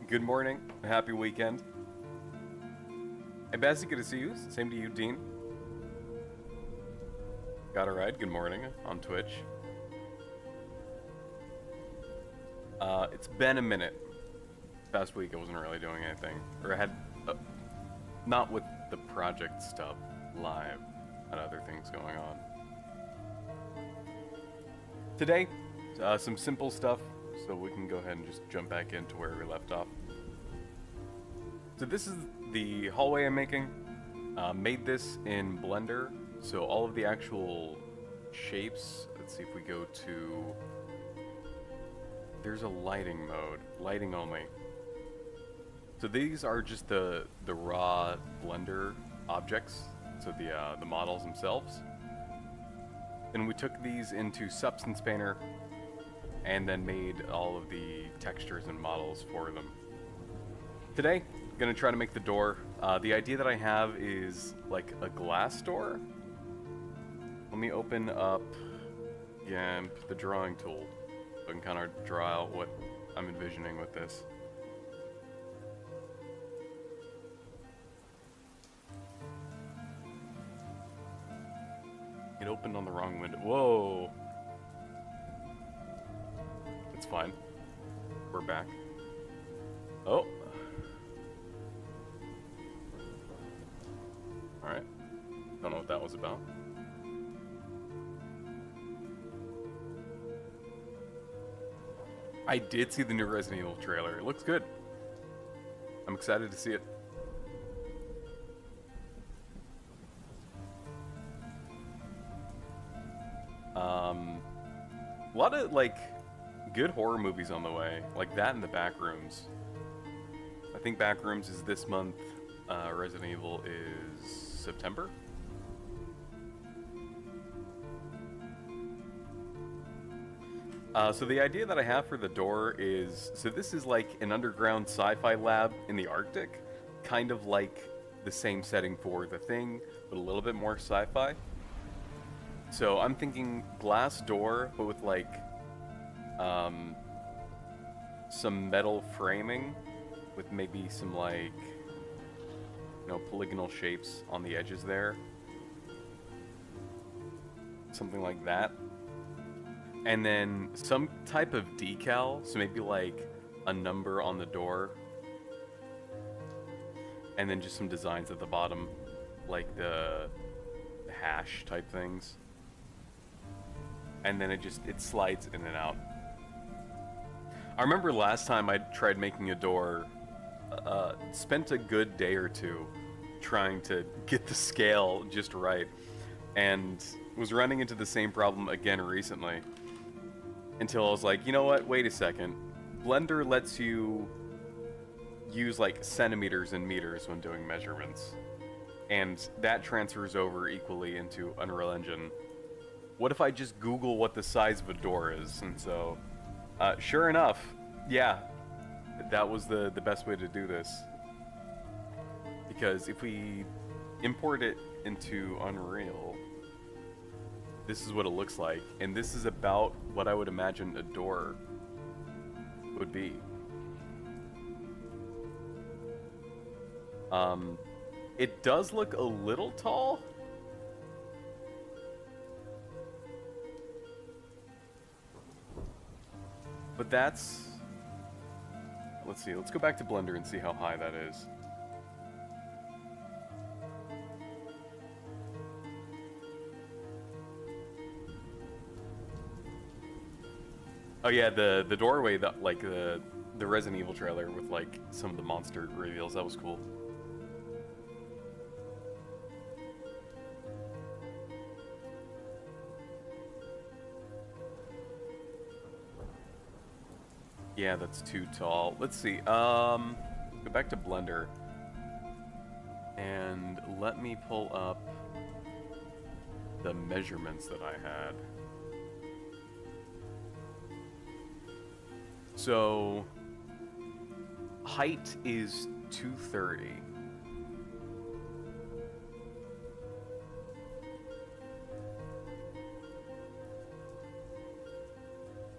Good morning. Happy weekend. Hey, Bessie, good to see you. Same to you, Dean. Got a ride. Good morning on Twitch. It's been a minute. Past week I wasn't really doing anything. Or I had... not with the project stuff live. Had other things going on. Today, some simple stuff, so we can go ahead and just jump back into where we left off. So this is the hallway I'm making. Made this in Blender, so all of the actual shapes, let's see if we go to... There's a lighting mode, lighting only. So these are just the raw Blender objects, so the models themselves. And we took these into Substance Painter and then made all of the textures and models for them. Today, I'm gonna try to make the door. The idea that I have is like a glass door. Let me open up the drawing tool so I can kind of draw out what I'm envisioning with this. It opened on the wrong window. Whoa! It's fine. We're back. Oh! Alright. Don't know what that was about. I did see the new Resident Evil trailer. It looks good. I'm excited to see it. A lot of, like, good horror movies on the way. Like that and the Backrooms. I think Backrooms is this month. Resident Evil is September? So the idea that I have for the door is... So this is like an underground sci-fi lab in the Arctic. Kind of like the same setting for The Thing, but a little bit more sci-fi. So I'm thinking glass door, but with like some metal framing with maybe some like, you know, polygonal shapes on the edges there. Something like that. And then some type of decal, so maybe like a number on the door. And then just some designs at the bottom, like the hash type things. And then it slides in and out. I remember last time I tried making a door, spent a good day or two trying to get the scale just right, and was running into the same problem again recently. Until I was like, you know what, wait a second. Blender lets you use like centimeters and meters when doing measurements. And that transfers over equally into Unreal Engine. What if I just Google what the size of a door is? And so, sure enough, yeah, that was the best way to do this. Because if we import it into Unreal, this is what it looks like. And this is about what I would imagine a door would be. It does look a little tall. But that's... Let's see, let's go back to Blender and see how high that is. Oh yeah, the doorway, that like the Resident Evil trailer with like some of the monster reveals, that was cool. Yeah, that's too tall. Let's see. Go back to Blender. And let me pull up the measurements that I had. So, height is 230.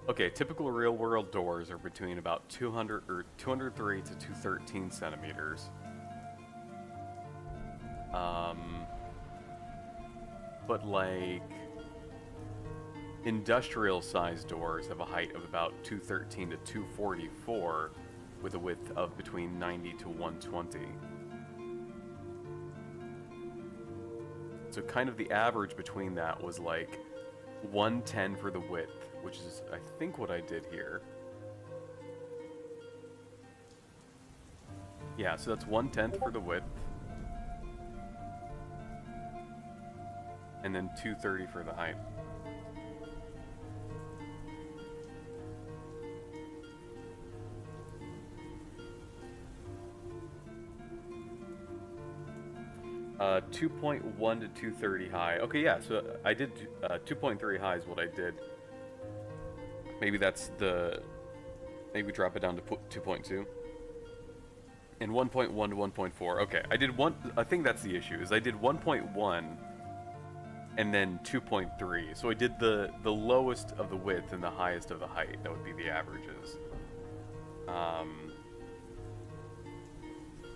Okay, typical real-world doors are between about 200 or 203 to 213 centimeters. But like industrial-sized doors have a height of about 213 to 244, with a width of between 90 to 120. So kind of the average between that was like 110 for the width, which is, I think, what I did here. Yeah, so that's 1/10 for the width. And then 230 for the height. Uh, 2.1 to 230 high. Okay, yeah, so I did 2.3 high is what I did. Maybe that's the... Maybe drop it down to 2.2. And 1.1 to 1.4. Okay, I did one... I think that's the issue, is I did 1.1 and then 2.3. So I did the lowest of the width and the highest of the height. That would be the averages.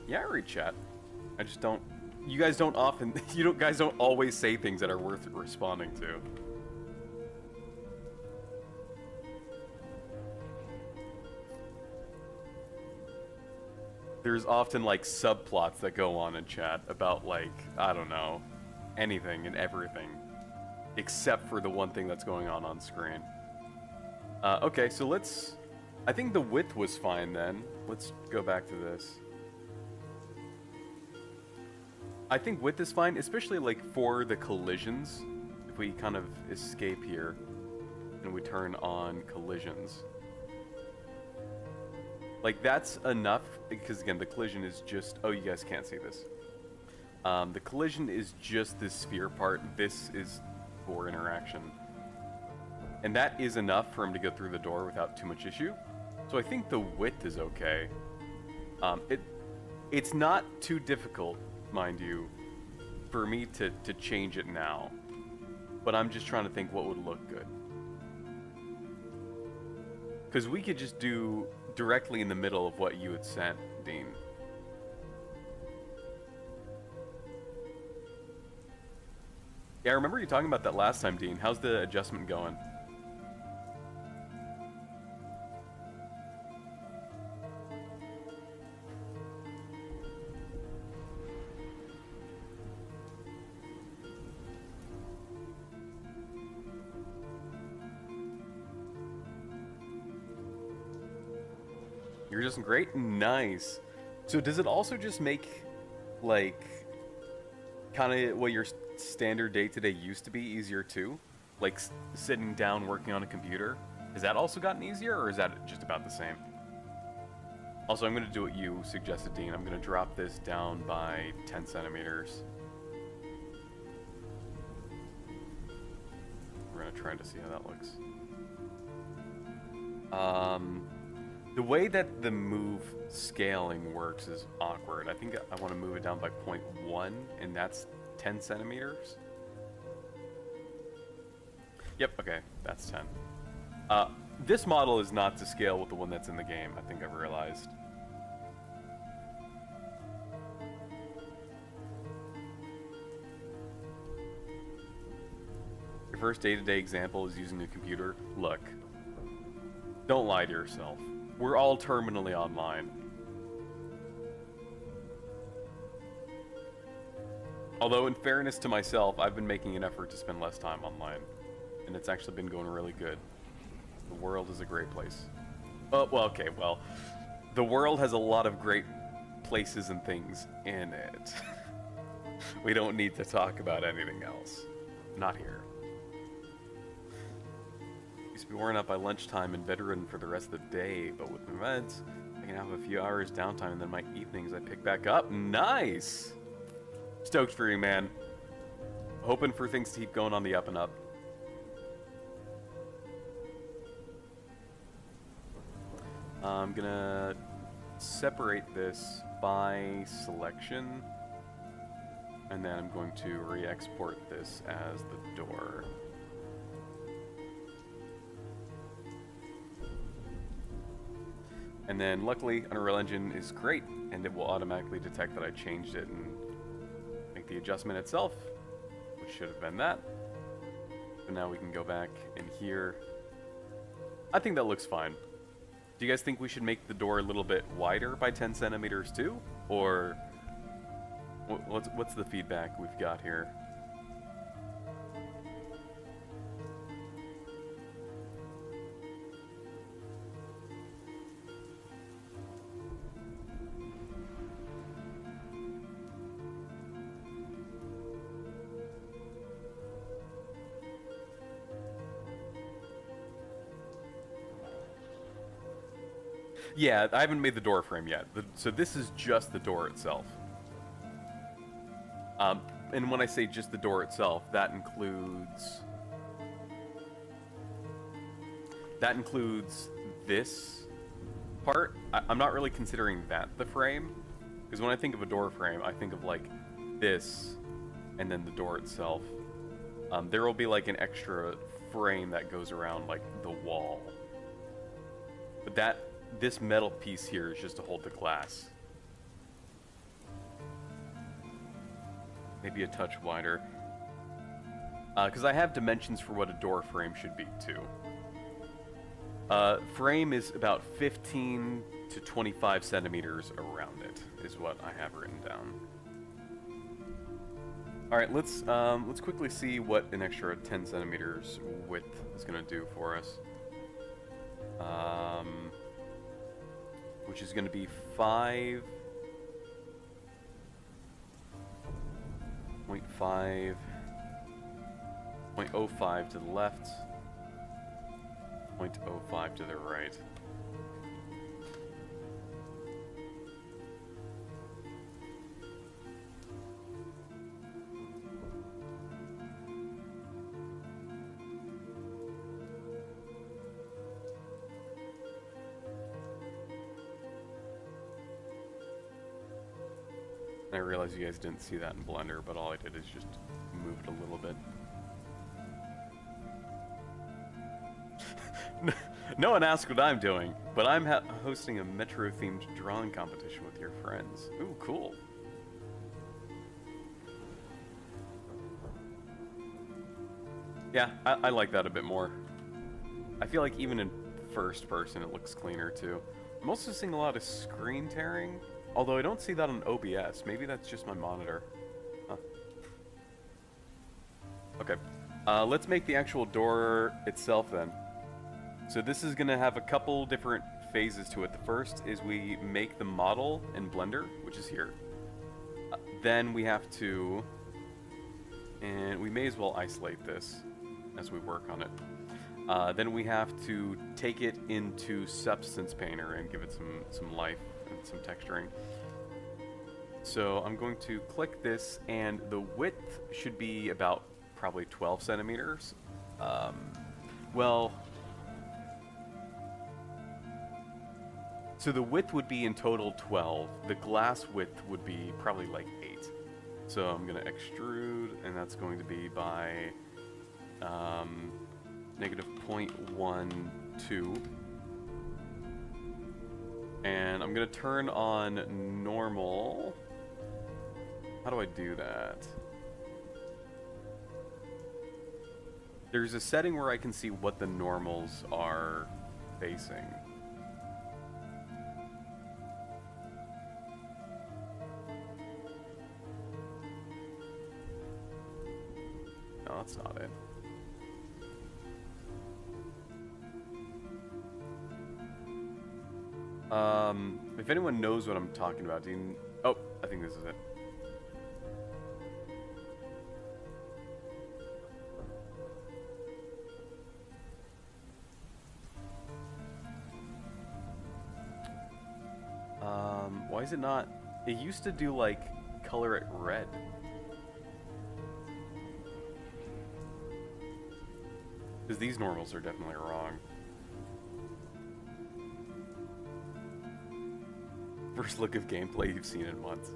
Yeah, I read chat. I just don't... You guys don't often... guys don't always say things that are worth responding to. There's often, like, subplots that go on in chat about, like, I don't know, anything and everything. Except for the one thing that's going on screen. Okay, so let's... I think the width was fine then. Let's go back to this. I think width is fine, especially, like, for the collisions. If we kind of escape here and we turn on collisions. Like, that's enough, because, again, the collision is just... Oh, you guys can't see this. The collision is just this sphere part. This is for interaction. And that is enough for him to go through the door without too much issue. So I think the width is okay. It's not too difficult, mind you, for me to change it now. But I'm just trying to think what would look good. Because we could just do... directly in the middle of what you had sent, Dean. Yeah, I remember you talking about that last time, Dean. How's the adjustment going? You're just great? Nice. So does it also just make, like, kind of what your standard day-to-day used to be easier too? Like, sitting down working on a computer? Has that also gotten easier, or is that just about the same? Also, I'm going to do what you suggested, Dean. I'm going to drop this down by 10 centimeters. We're going to try to see how that looks. The way that the move scaling works is awkward. I think I want to move it down by 0.1, and that's 10 centimeters. Yep, okay, that's 10. This model is not to scale with the one that's in the game, I think I've realized. Your first day-to-day example is using a computer? Look, don't lie to yourself. We're all terminally online. Although, in fairness to myself, I've been making an effort to spend less time online. And it's actually been going really good. The world is a great place. Oh, well, okay, well. The world has a lot of great places and things in it. We don't need to talk about anything else. Not here. Used to be worn out by lunchtime and bedridden for the rest of the day, but with my meds, I can have a few hours downtime, and then my evenings I pick back up. Nice! Stoked for you, man. Hoping for things to keep going on the up and up. I'm gonna separate this by selection, and then I'm going to re-export this as the door. And then luckily Unreal Engine is great, and it will automatically detect that I changed it and make the adjustment itself, which should have been that. But now we can go back in here. I think that looks fine. Do you guys think we should make the door a little bit wider by 10 centimeters too? Or what's the feedback we've got here? Yeah, I haven't made the door frame yet. So this is just the door itself. And when I say just the door itself, that includes this part. I'm not really considering that the frame, because when I think of a door frame, I think of like this, and then the door itself. There will be like an extra frame that goes around like the wall. But this metal piece here is just to hold the glass. Maybe a touch wider. Because I have dimensions for what a door frame should be, too. Frame is about 15 to 25 centimeters around it, is what I have written down. Alright, let's quickly see what an extra 10 centimeters width is going to do for us. Which is going to be 0.05 to the left, 0.05 to the right. I realize you guys didn't see that in Blender, but all I did is just move it a little bit. No one asked what I'm doing, but I'm hosting a Metro-themed drawing competition with your friends. Ooh, cool. Yeah, I like that a bit more. I feel like even in first person it looks cleaner too. I'm also seeing a lot of screen tearing. Although I don't see that on OBS. Maybe that's just my monitor. Huh. Okay. Let's make the actual door itself then. So this is going to have a couple different phases to it. The first is we make the model in Blender, which is here. Then we have to... And we may as well isolate this as we work on it. Then we have to take it into Substance Painter and give it some life. Some texturing. So I'm going to click this, and the width should be about probably 12 centimeters. Well, so the width would be in total 12. The glass width would be probably like 8. So I'm going to extrude, and that's going to be by negative 0.12. And I'm going to turn on normal. How do I do that? There's a setting where I can see what the normals are facing. No, that's not it. If anyone knows what I'm talking about, oh, I think this is it. Why is it not? It used to do like color it red. Because these normals are definitely wrong. First look of gameplay you've seen in months.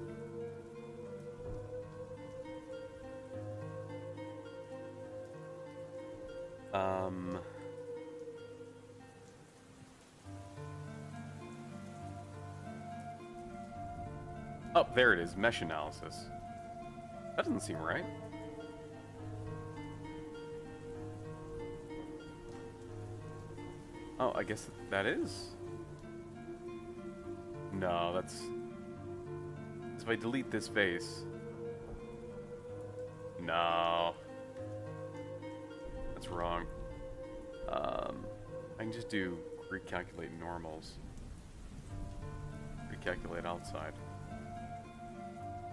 Oh, there it is. Mesh analysis. That doesn't seem right. Oh, I guess that is. No, that's... If I delete this face... No. That's wrong. I can just do recalculate normals. Recalculate outside.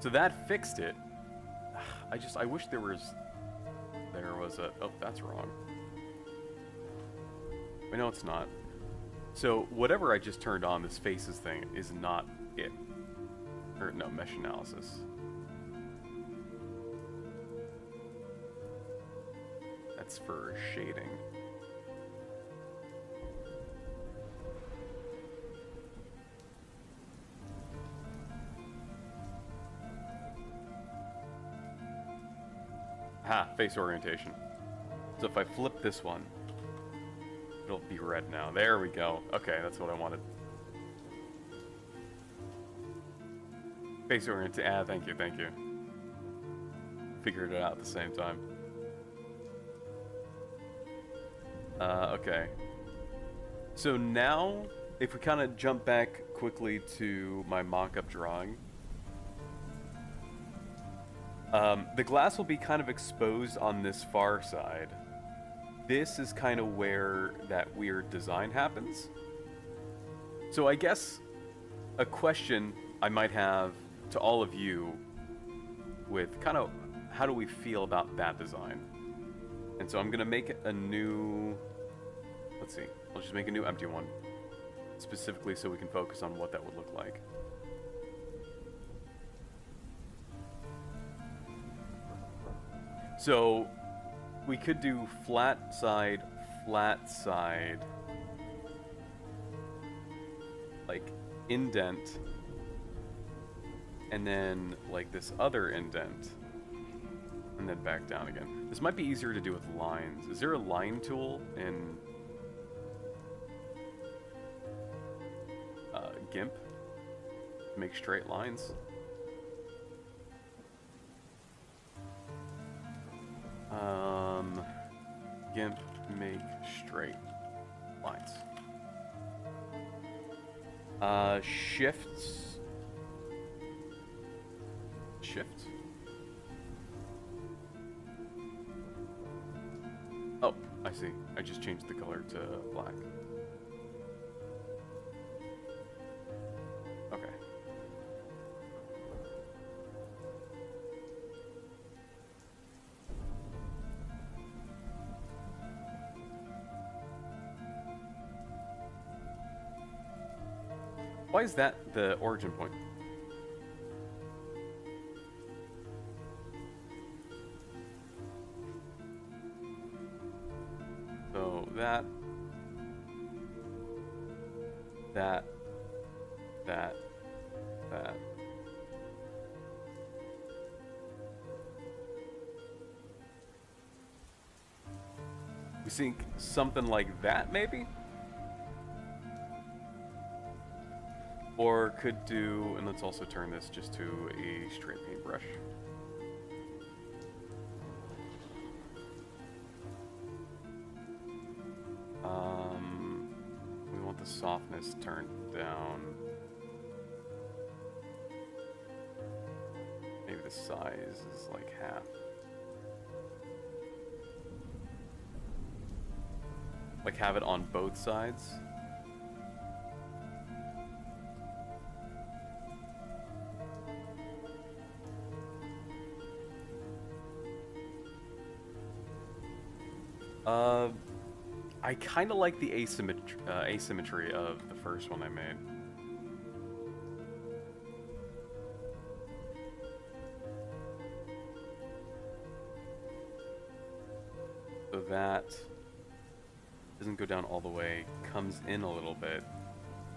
So that fixed it. I wish there was a... Oh, that's wrong. I know it's not. So whatever I just turned on, this faces thing, is not it. Or no, mesh analysis. That's for shading. Ha, face orientation. So if I flip this one, it'll be red now. There we go. Okay, that's what I wanted. Face orientation. Ah, thank you, thank you. Figured it out at the same time. Okay. So now, if we kind of jump back quickly to my mock-up drawing, the glass will be kind of exposed on this far side. This is kind of where that weird design happens. So I guess a question I might have to all of you with kind of how do we feel about that design? And so I'm going to make a new, let's see, I'll just make a new empty one, specifically so we can focus on what that would look like. So we could do flat side, like indent, and then like this other indent, and then back down again. This might be easier to do with lines. Is there a line tool in GIMP to make straight lines? GIMP make straight lines. Shifts. Shift. Oh, I see. I just changed the color to black. Okay. Why is that the origin point? So that. We think something like that, maybe? Or could do, and let's also turn this just to a straight paintbrush. We want the softness turned down. Maybe the size is like half. Like have it on both sides. I kind of like the asymmetry of the first one I made. So that doesn't go down all the way, comes in a little bit,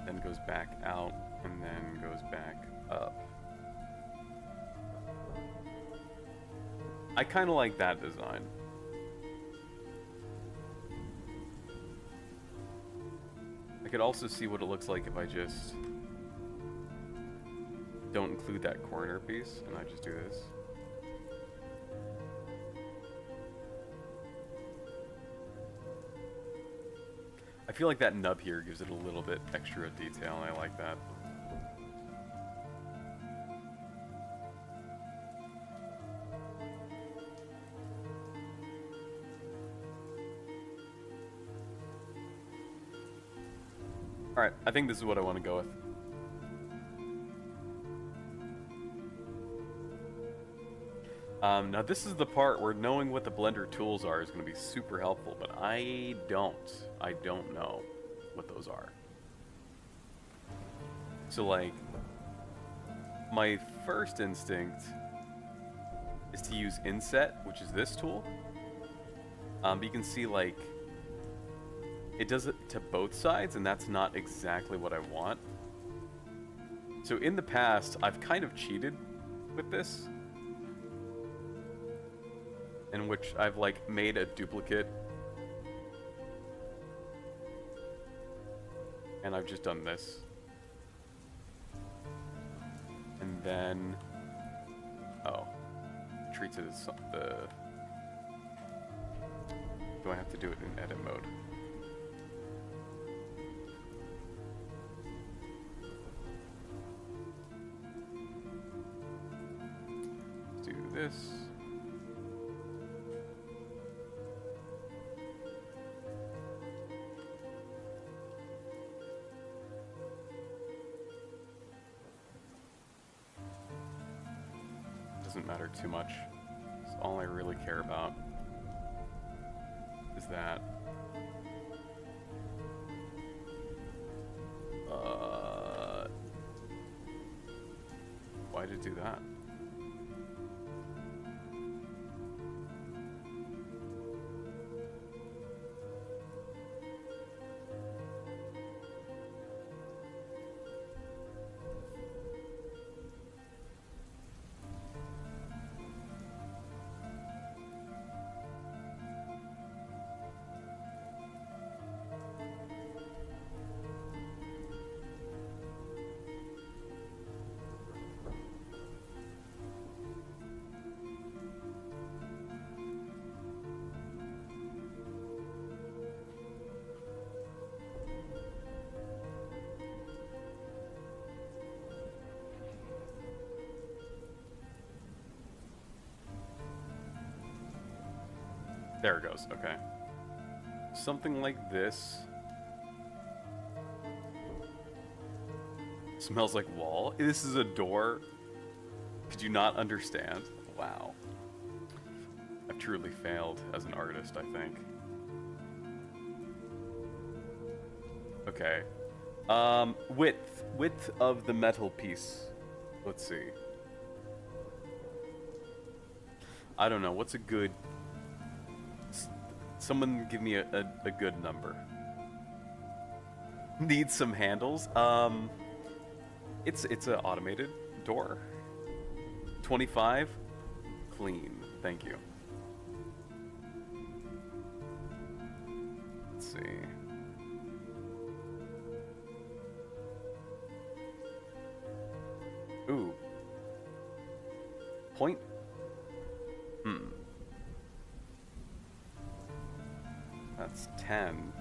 then goes back out, and then goes back up. I kind of like that design. I could also see what it looks like if I just don't include that corner piece, and I just do this. I feel like that nub here gives it a little bit extra detail, and I like that. Alright, I think this is what I want to go with. Now this is the part where knowing what the Blender tools are is going to be super helpful, but I don't know what those are. So like, my first instinct is to use Inset, which is this tool. But you can see like, it does it to both sides, and that's not exactly what I want. So in the past, I've kind of cheated with this, in which I've like made a duplicate, and I've just done this, and then treats it as the. Do I have to do it in edit mode? Let's do this. Doesn't matter too much. It's all I really care about is that. Why did it do that? There it goes, okay. Something like this. Smells like wall. This is a door. Could you not understand? Wow. I've truly failed as an artist, I think. Okay. Width of the metal piece. Let's see. I don't know, what's a good... Someone give me a good number. Needs some handles. It's an automated door. 25, clean. Thank you. Let's see. Ooh. Point. That's 10.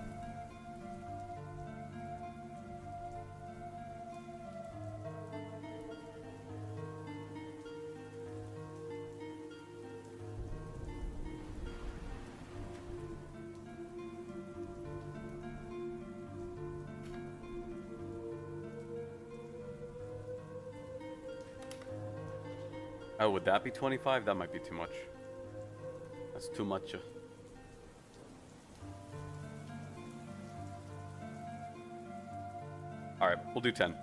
Oh, would that be 25? That might be too much. That's too much. Alright, we'll do 10.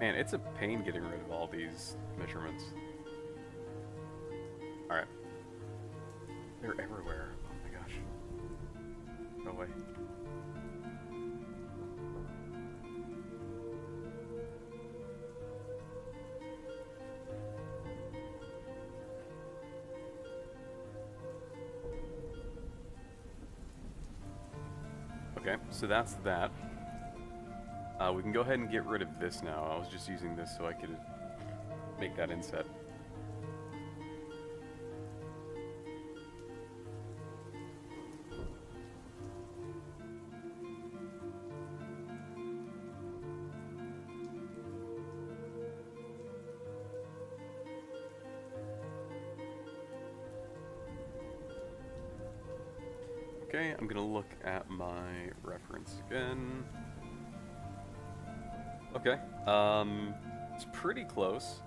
Man, it's a pain getting rid of all these measurements. Alright. They're everywhere. Oh my gosh. Go away. Okay, so that's that. We can go ahead and get rid of this now. I was just using this so I could make that inset. Okay, I'm gonna look at my reference again. Okay, it's pretty close.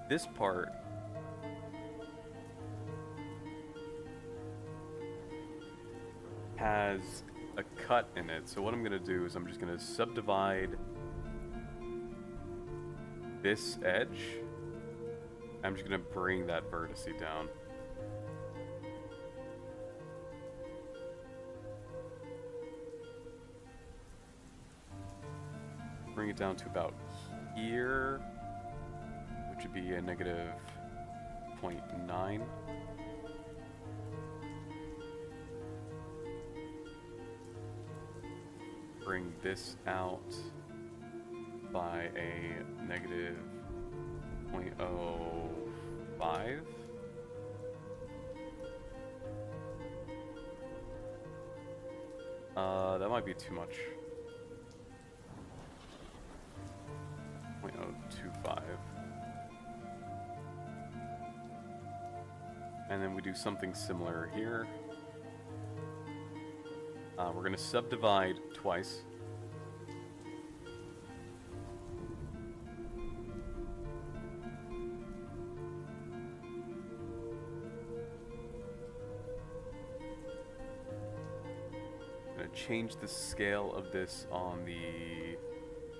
This part has a cut in it, so what I'm gonna do is I'm just gonna subdivide this edge. I'm just gonna bring that vertice down. Bring it down to about here, which would be a negative 0.9. Bring this out by a negative 0.05. That might be too much. 0.025. And then we do something similar here. We're going to subdivide twice. I'm going to change the scale of this on the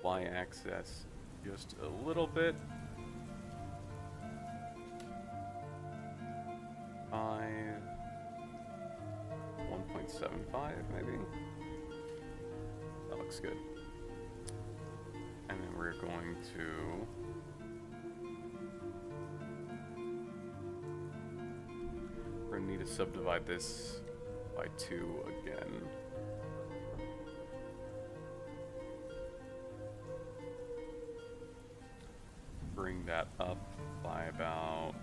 y-axis just a little bit. 1.75 maybe. That looks good. And then we're going to need to subdivide this by 2 again. Bring that up by about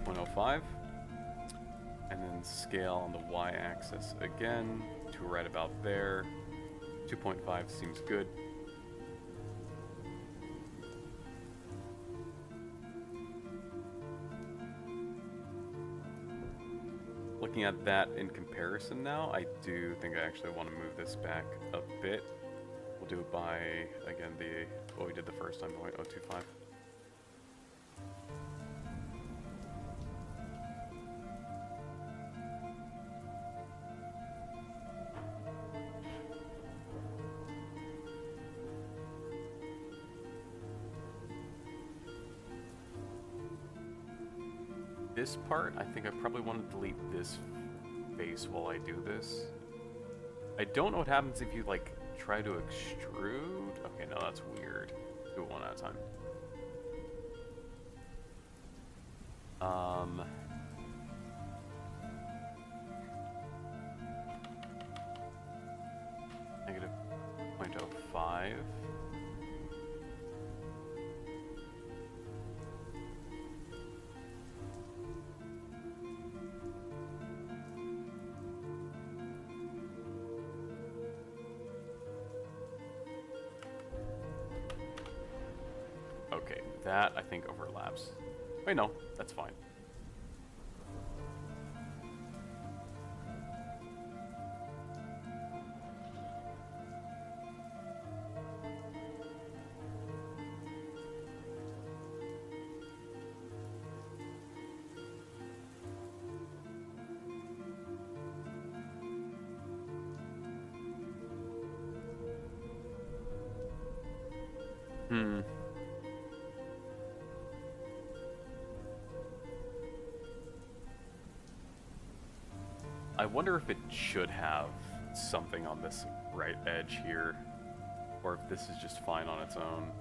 0.05. And then scale on the y-axis again to right about there. 2.5 seems good. Looking at that in comparison now, I do think I actually want to move this back a bit. We'll do it by, again, what we did the first time, 0.025. This part, I think I probably want to delete this face while I do this. I don't know what happens if you, like, try to extrude. Okay, no, that's weird. Do it one at a time. Negative 0.05. Okay, that I think overlaps. Wait, no, that's fine. Hmm. I wonder if it should have something on this right edge here, or if this is just fine on its own.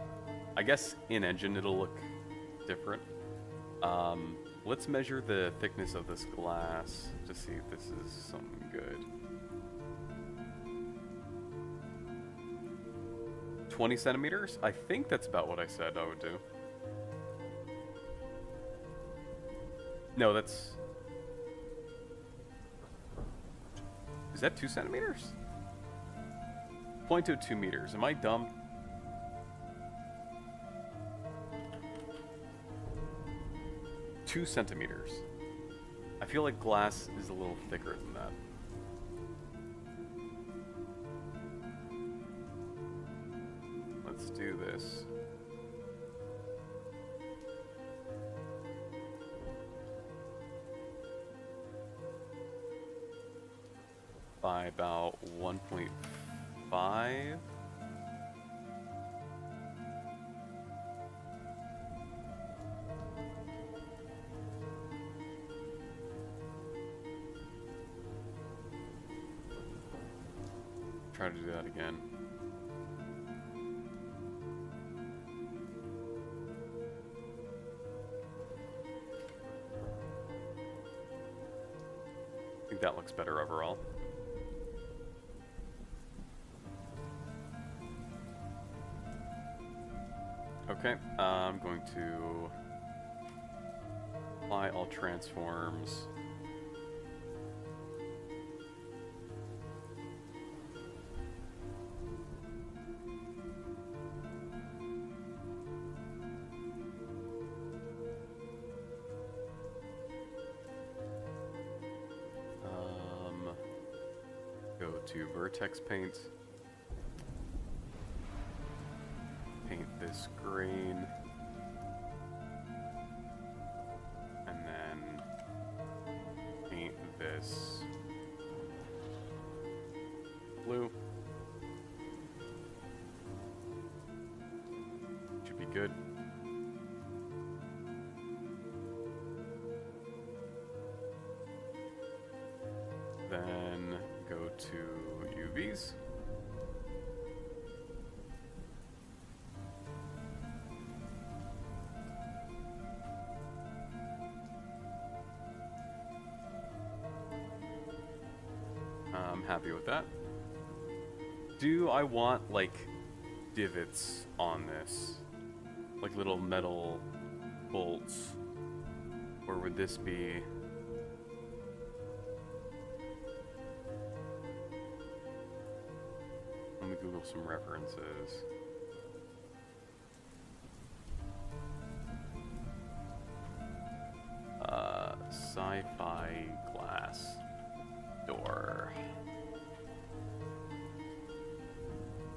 I guess in engine it'll look different. Let's measure the thickness of this glass to see if this is something good. 20 centimeters? I think that's about what I said I would do. No, that's... Is that 2 centimeters? 0.02 meters. Am I dumb? Two centimeters. I feel like glass is a little thicker than that. Let's do this. By about 1.5. Try to do that again. I think that looks better overall. Okay, I'm going to apply all transforms. Go to vertex paint. Paint this green. And then paint this blue. Should be good. Then go to UVs. I'm happy with that. Do I want, like, divots on this? Like little metal bolts? Or would this be... Let me Google some references. Sci-fi glass door.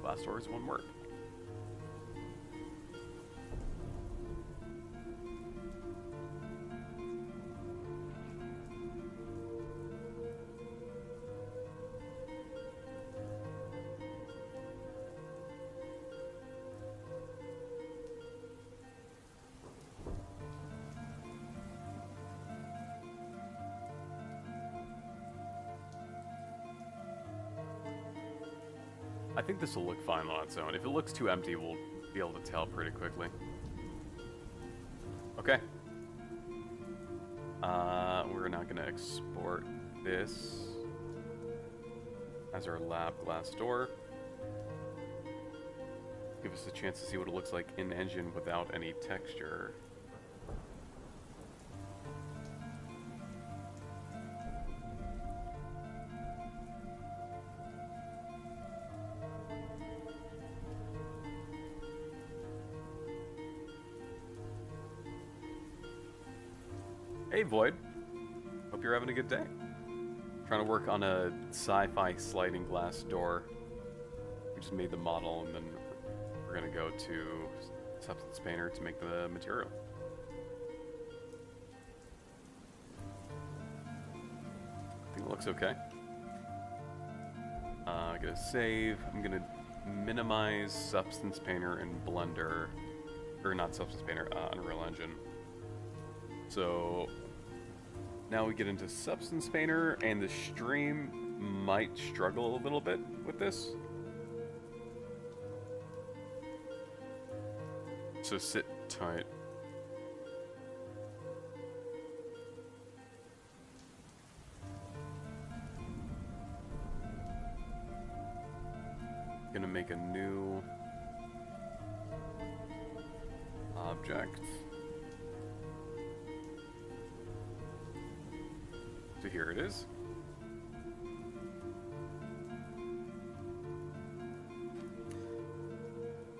Glass door is one word. I think this will look fine on its own. If it looks too empty, we'll be able to tell pretty quickly. Okay. We're now going to export this as our lab glass door. Give us a chance to see what it looks like in engine without any texture. Hey Void, hope you're having a good day. Trying to work on a sci-fi sliding glass door. We just made the model and then we're gonna go to Substance Painter to make the material. I think it looks okay. I'm gonna save. I'm gonna minimize Substance Painter and Blender, or not Substance Painter, Unreal Engine. So now we get into Substance Painter, and the stream might struggle a little bit with this. So sit tight. Gonna make a new object. So here it is.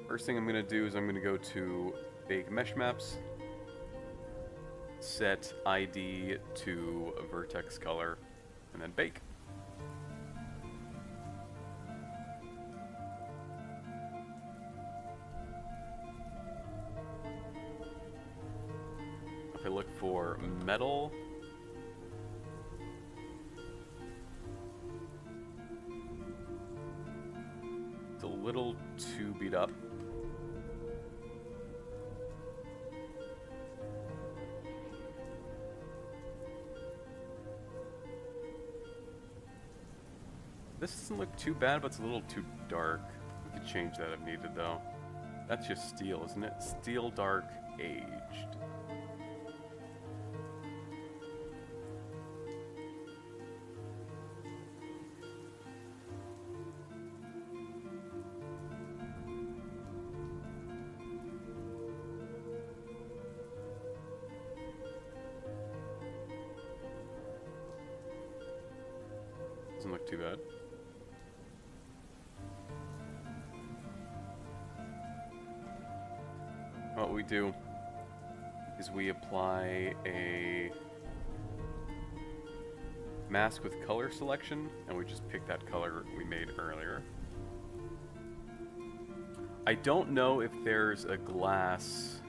First thing I'm gonna do is I'm gonna go to Bake Mesh Maps, set ID to vertex color, and then bake. If I look for metal, it's a little too beat up. This doesn't look too bad, but it's a little too dark. We could change that if needed, though. That's just steel, isn't it? Steel dark aged. Doesn't look too bad. What we do is we apply a mask with color selection, and we just pick that color we made earlier. I don't know if there's a glass.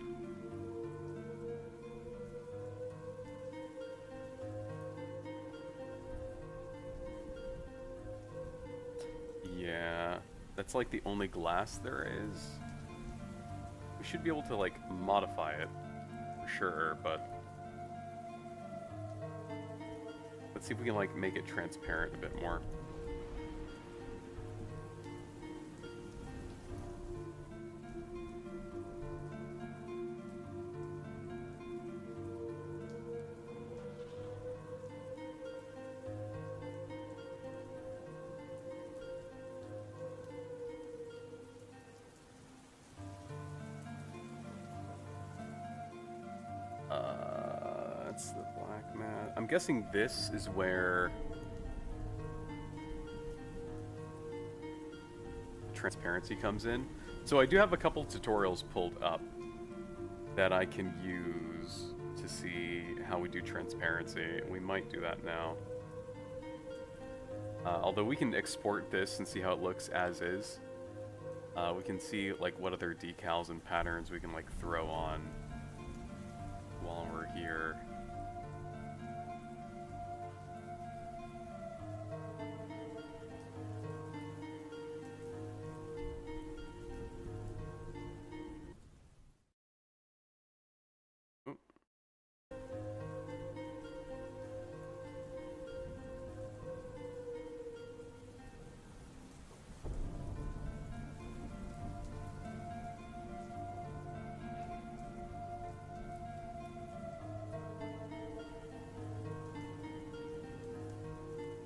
Yeah, that's like the only glass there is. We should be able to, like, modify it, for sure, but let's see if we can, like, make it transparent a bit more. That's the black mat. I'm guessing this is where transparency comes in. So I do have a couple tutorials pulled up that I can use to see how we do transparency. We might do that now. Although we can export this and see how it looks as is. We can see like what other decals and patterns we can like throw on while we're here.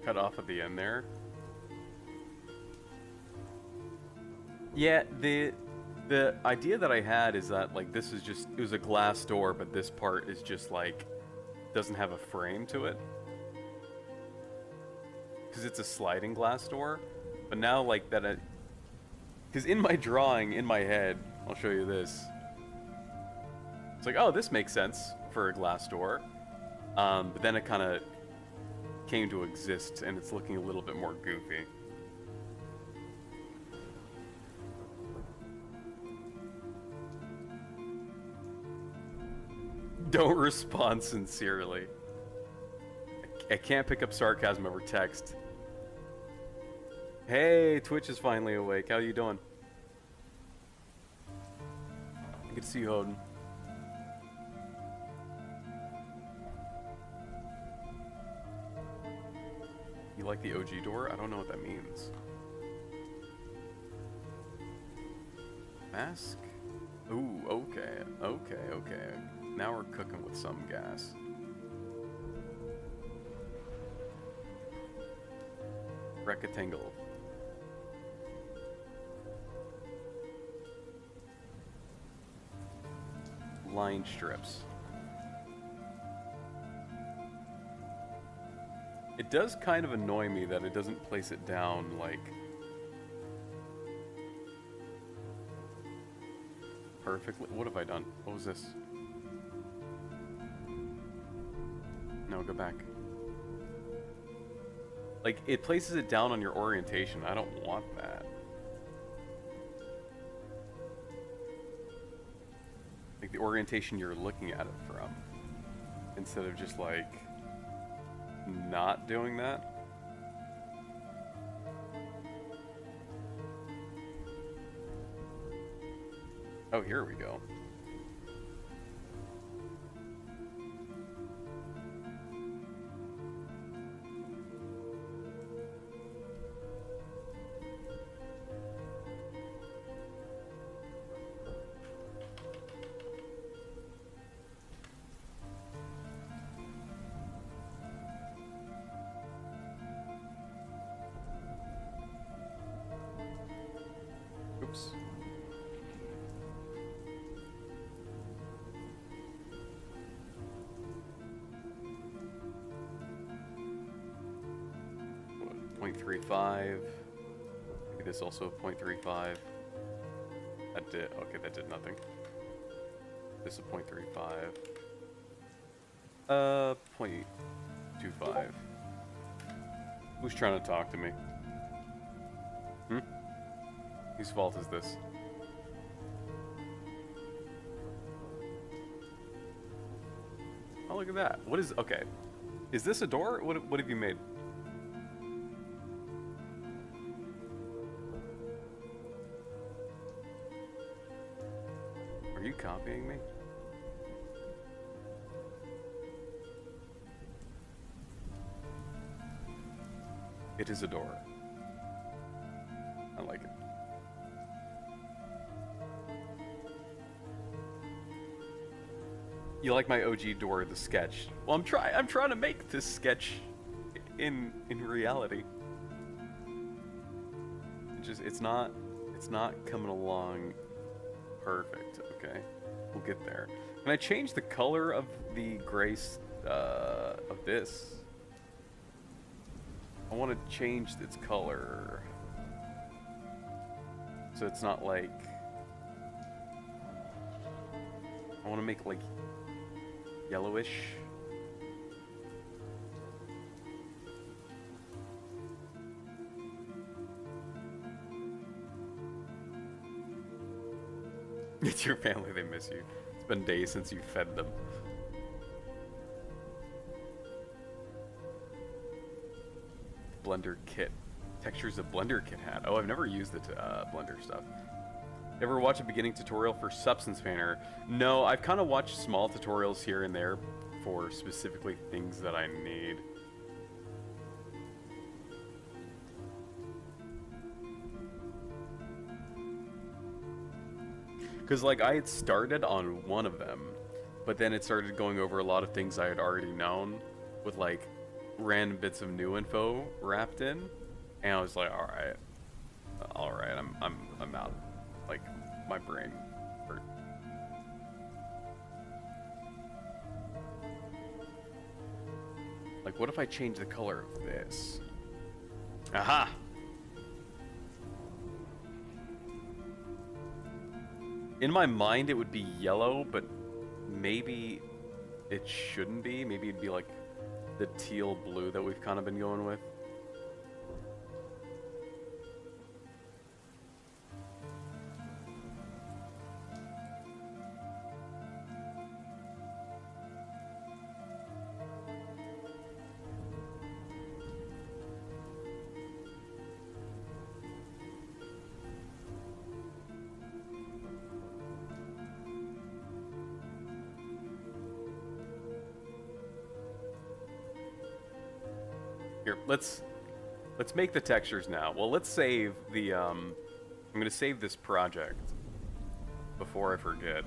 Cut off at the end there. Yeah, the idea that I had is that like this is just, it was a glass door, but this part is just like doesn't have a frame to it because it's a sliding glass door. But now like that, because in my drawing in my head, I'll show you this. It's like, oh, this makes sense for a glass door, but then it kind of came to exist, and it's looking a little bit more goofy. Don't respond sincerely. I can't pick up sarcasm over text. Hey, Twitch is finally awake. How you doing? Good to see you, Hoden. You like the OG door? I don't know what that means. Mask? Ooh, okay. Okay. Now we're cooking with some gas. Rectangle. Line strips. It does kind of annoy me that it doesn't place it down, like, perfectly. What have I done? What was this? No, go back. Like, it places it down on your orientation. I don't want that. Like, the orientation you're looking at it from. Instead of just, like, not doing that. Oh, here we go. Oops. What, 0.35. Maybe this also 0.35. That did, okay, that did nothing. This is 0.35. 0.25. Who's trying to talk to me? Hmm? Whose fault is this? Oh, look at that. What is... Okay. Is this a door? What have you made? Are you copying me? It is a door. I like it. You like my OG door, the sketch? Well, I'm trying to make this sketch in reality. It's not coming along perfect. Okay, we'll get there. Can I change the color of the gray of this? I want to change its color so it's not like. I want to make like yellowish. It's your family, they miss you. It's been days since you fed them. Blender kit. Textures of Blender kit had. Oh, I've never used the Blender stuff. Ever watch a beginning tutorial for Substance Painter? No, I've kind of watched small tutorials here and there for specifically things that I need. Because, like, I had started on one of them, but then it started going over a lot of things I had already known with, like, random bits of new info wrapped in. And I was like, alright, I'm out. Like, my brain hurt. Like, what if I change the color of this? Aha! In my mind, it would be yellow, but maybe it shouldn't be. Maybe it'd be like the teal blue that we've kind of been going with. Here, let's make the textures now. Well, let's save the I'm gonna save this project before I forget.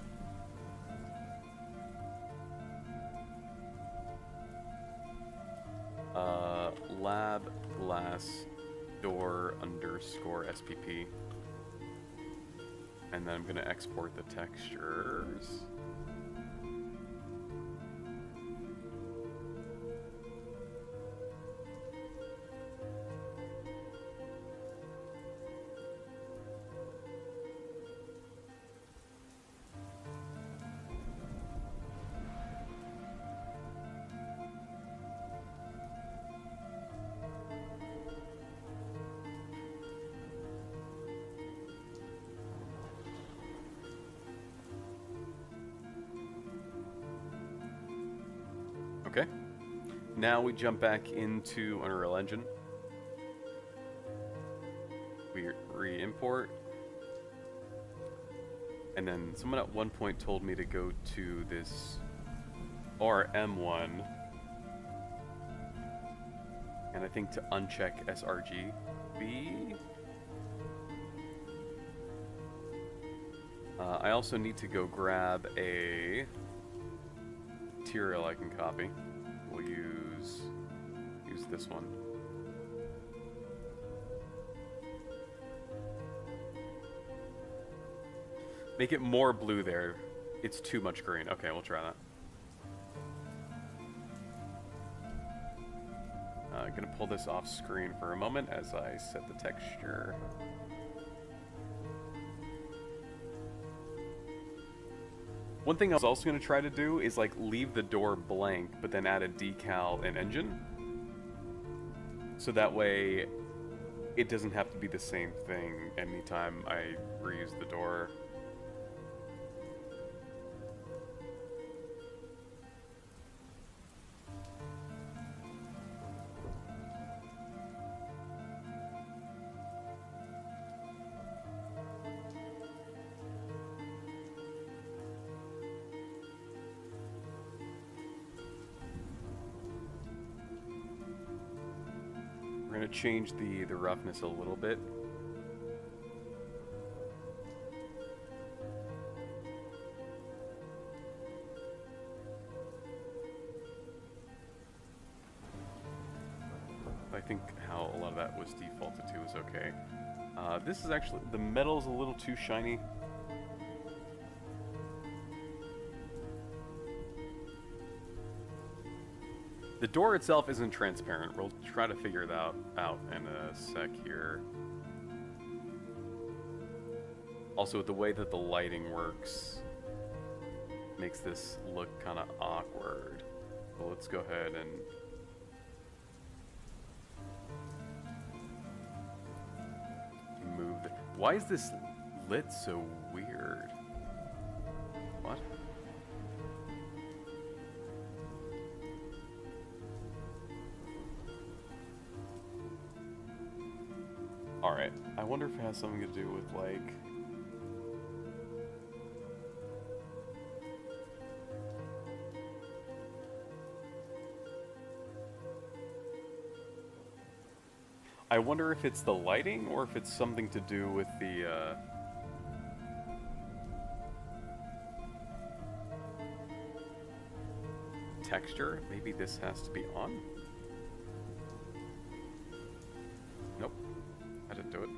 Lab glass door underscore SPP. And then I'm gonna export the textures. Okay. Now we jump back into Unreal Engine. We re-import. And then someone at one point told me to go to this RM1. And I think to uncheck sRGB. I also need to go grab a material I can copy. We'll use this one. Make it more blue there. It's too much green. Okay, we'll try that. Gonna pull this off screen for a moment as I set the texture. One thing I was also going to try to do is like leave the door blank, but then add a decal in engine. So that way it doesn't have to be the same thing anytime I reuse the door. We're going to change the roughness a little bit. I think how a lot of that was defaulted to is okay. This is actually, the metal's a little too shiny. The door itself isn't transparent. We'll try to figure that out in a sec here. Also, the way that the lighting works makes this look kind of awkward. Well, let's go ahead and move the... Why is this lit so weird? What? Alright, I wonder if it has something to do with, like... I wonder if it's the lighting, or if it's something to do with the, texture. Maybe this has to be on? Nope. I didn't do it.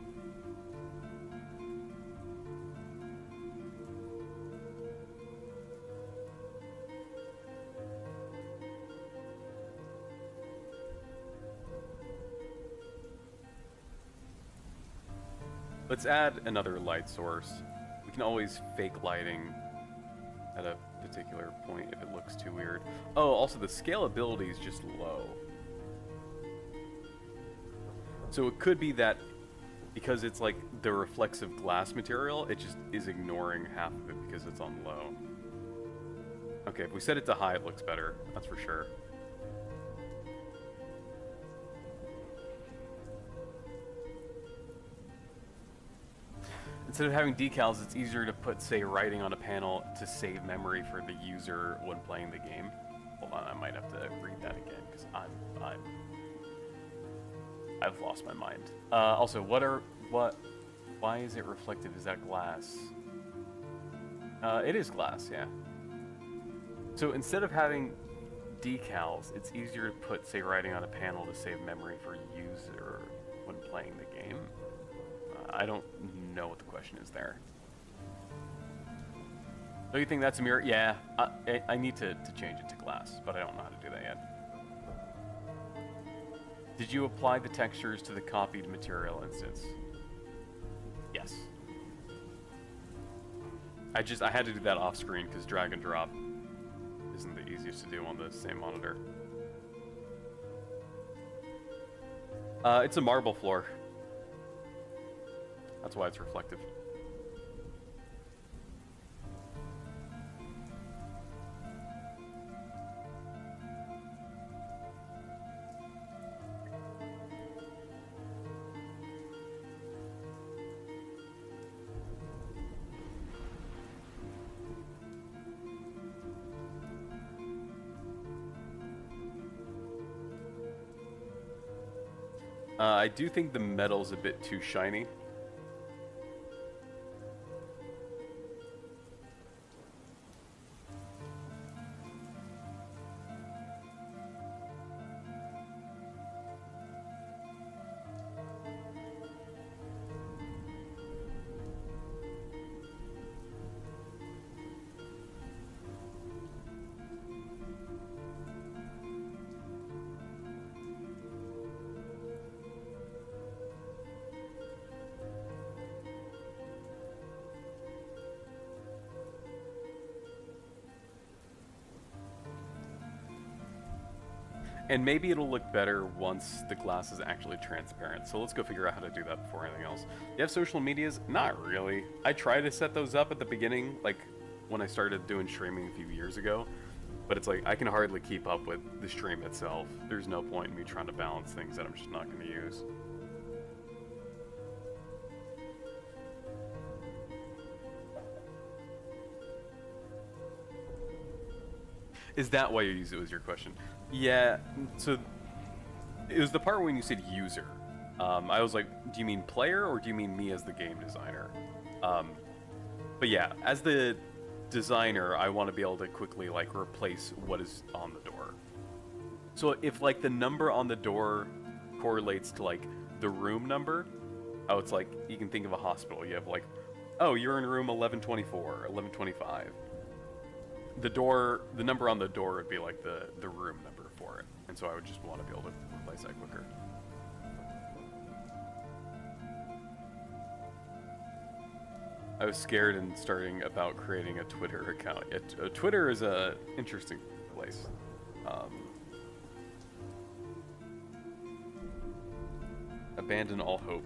Let's add another light source. We can always fake lighting at a particular point if it looks too weird. Oh, also the scalability is just low. So it could be that because it's like the reflexive glass material, it just is ignoring half of it because it's on low. Okay, if we set it to high, it looks better. That's for sure. Instead of having decals, it's easier to put, say, writing on a panel to save memory for the user when playing the game. Hold on, I might have to read that again, because I'm I've lost my mind. Also, why is it reflective? Is that glass? It is glass, yeah. So instead of having decals, it's easier to put, say, writing on a panel to save memory for user when playing the game. I don't know what the question is there. Do you think that's a mirror? Yeah, I need to change it to glass, but I don't know how to do that yet. Did you apply the textures to the copied material instance? Yes. I had to do that off screen because drag and drop isn't the easiest to do on the same monitor. It's a marble floor. That's why it's reflective. I do think the metal's a bit too shiny. And maybe it'll look better once the glass is actually transparent. So let's go figure out how to do that before anything else. You have social medias? Not really. I tried to set those up at the beginning, like when I started doing streaming a few years ago. But it's like, I can hardly keep up with the stream itself. There's no point in me trying to balance things that I'm just not going to use. Is that why you use it, was your question? Yeah, so it was the part when you said user. I was like, do you mean player or do you mean me as the game designer? But yeah, as the designer, I want to be able to quickly like replace what is on the door. So if like the number on the door correlates to like the room number, oh, it's like you can think of a hospital. You have like, oh, you're in room 1124, 1125. The number on the door would be like the room number for it. And so I would just want to be able to replace that quicker. I was scared in starting about creating a Twitter account. Twitter is a interesting place. Abandon all hope,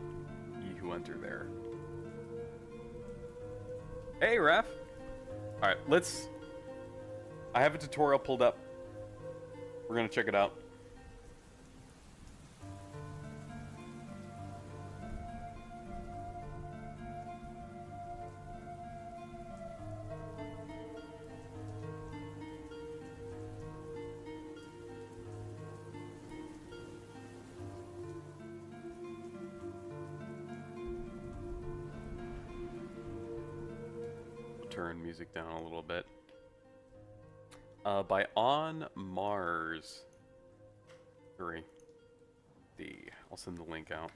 ye who enter there. Hey, Raph! Alright, I have a tutorial pulled up. We're gonna check it out. Turn music down a little bit. By On Mars 3. I'll send the link out.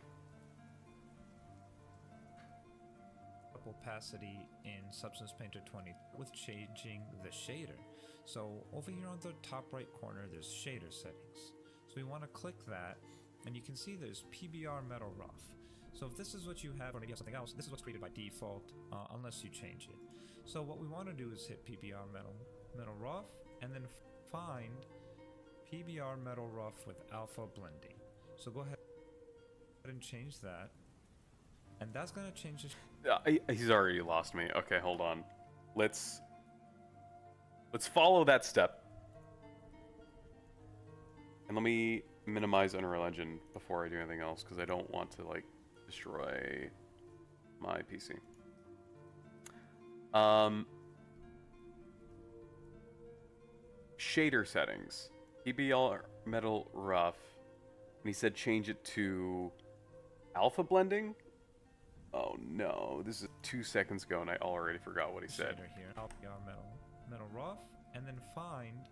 Opacity in Substance Painter 20 with changing the shader. So over here on the top right corner, there's shader settings. So we want to click that, and you can see there's PBR Metal Rough. So if this is what you have, or maybe you have something else, this is what's created by default, unless you change it. So what we want to do is hit PBR Metal Rough, and then find PBR Metal Rough with alpha blending. So go ahead and change that, and that's gonna change the he's already lost me. Okay, hold on. Let's follow that step. And let me minimize Unreal Engine before I do anything else, because I don't want to like destroy my PC. Shader settings. PBR Metal Rough he said change it to alpha blending. Oh no, this is 2 seconds ago and I already forgot what he said. Shader here. PBR metal rough, and then find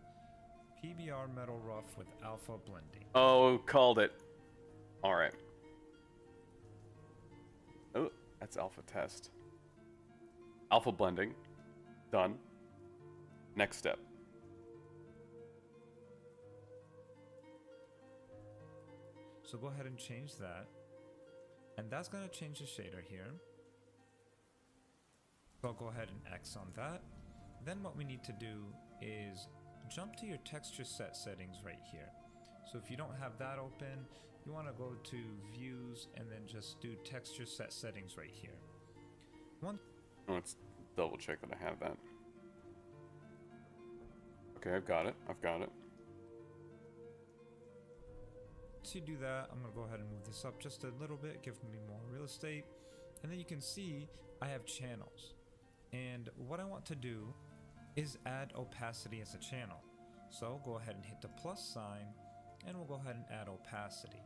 PBR metal rough with alpha blending. Oh, called it. All right. Oh, that's alpha test. Alpha blending. Done. Next step. So go ahead and change that. And that's going to change the shader here. So I'll go ahead and X on that. Then what we need to do is jump to your texture set settings right here. So if you don't have that open, you want to go to views and then just do texture set settings right here. Let's double check that I have that. Okay, I've got it. I've got it. To do that, I'm going to go ahead and move this up just a little bit, give me more real estate. And then you can see I have channels. And what I want to do is add opacity as a channel. So go ahead and hit the plus sign and we'll go ahead and add opacity.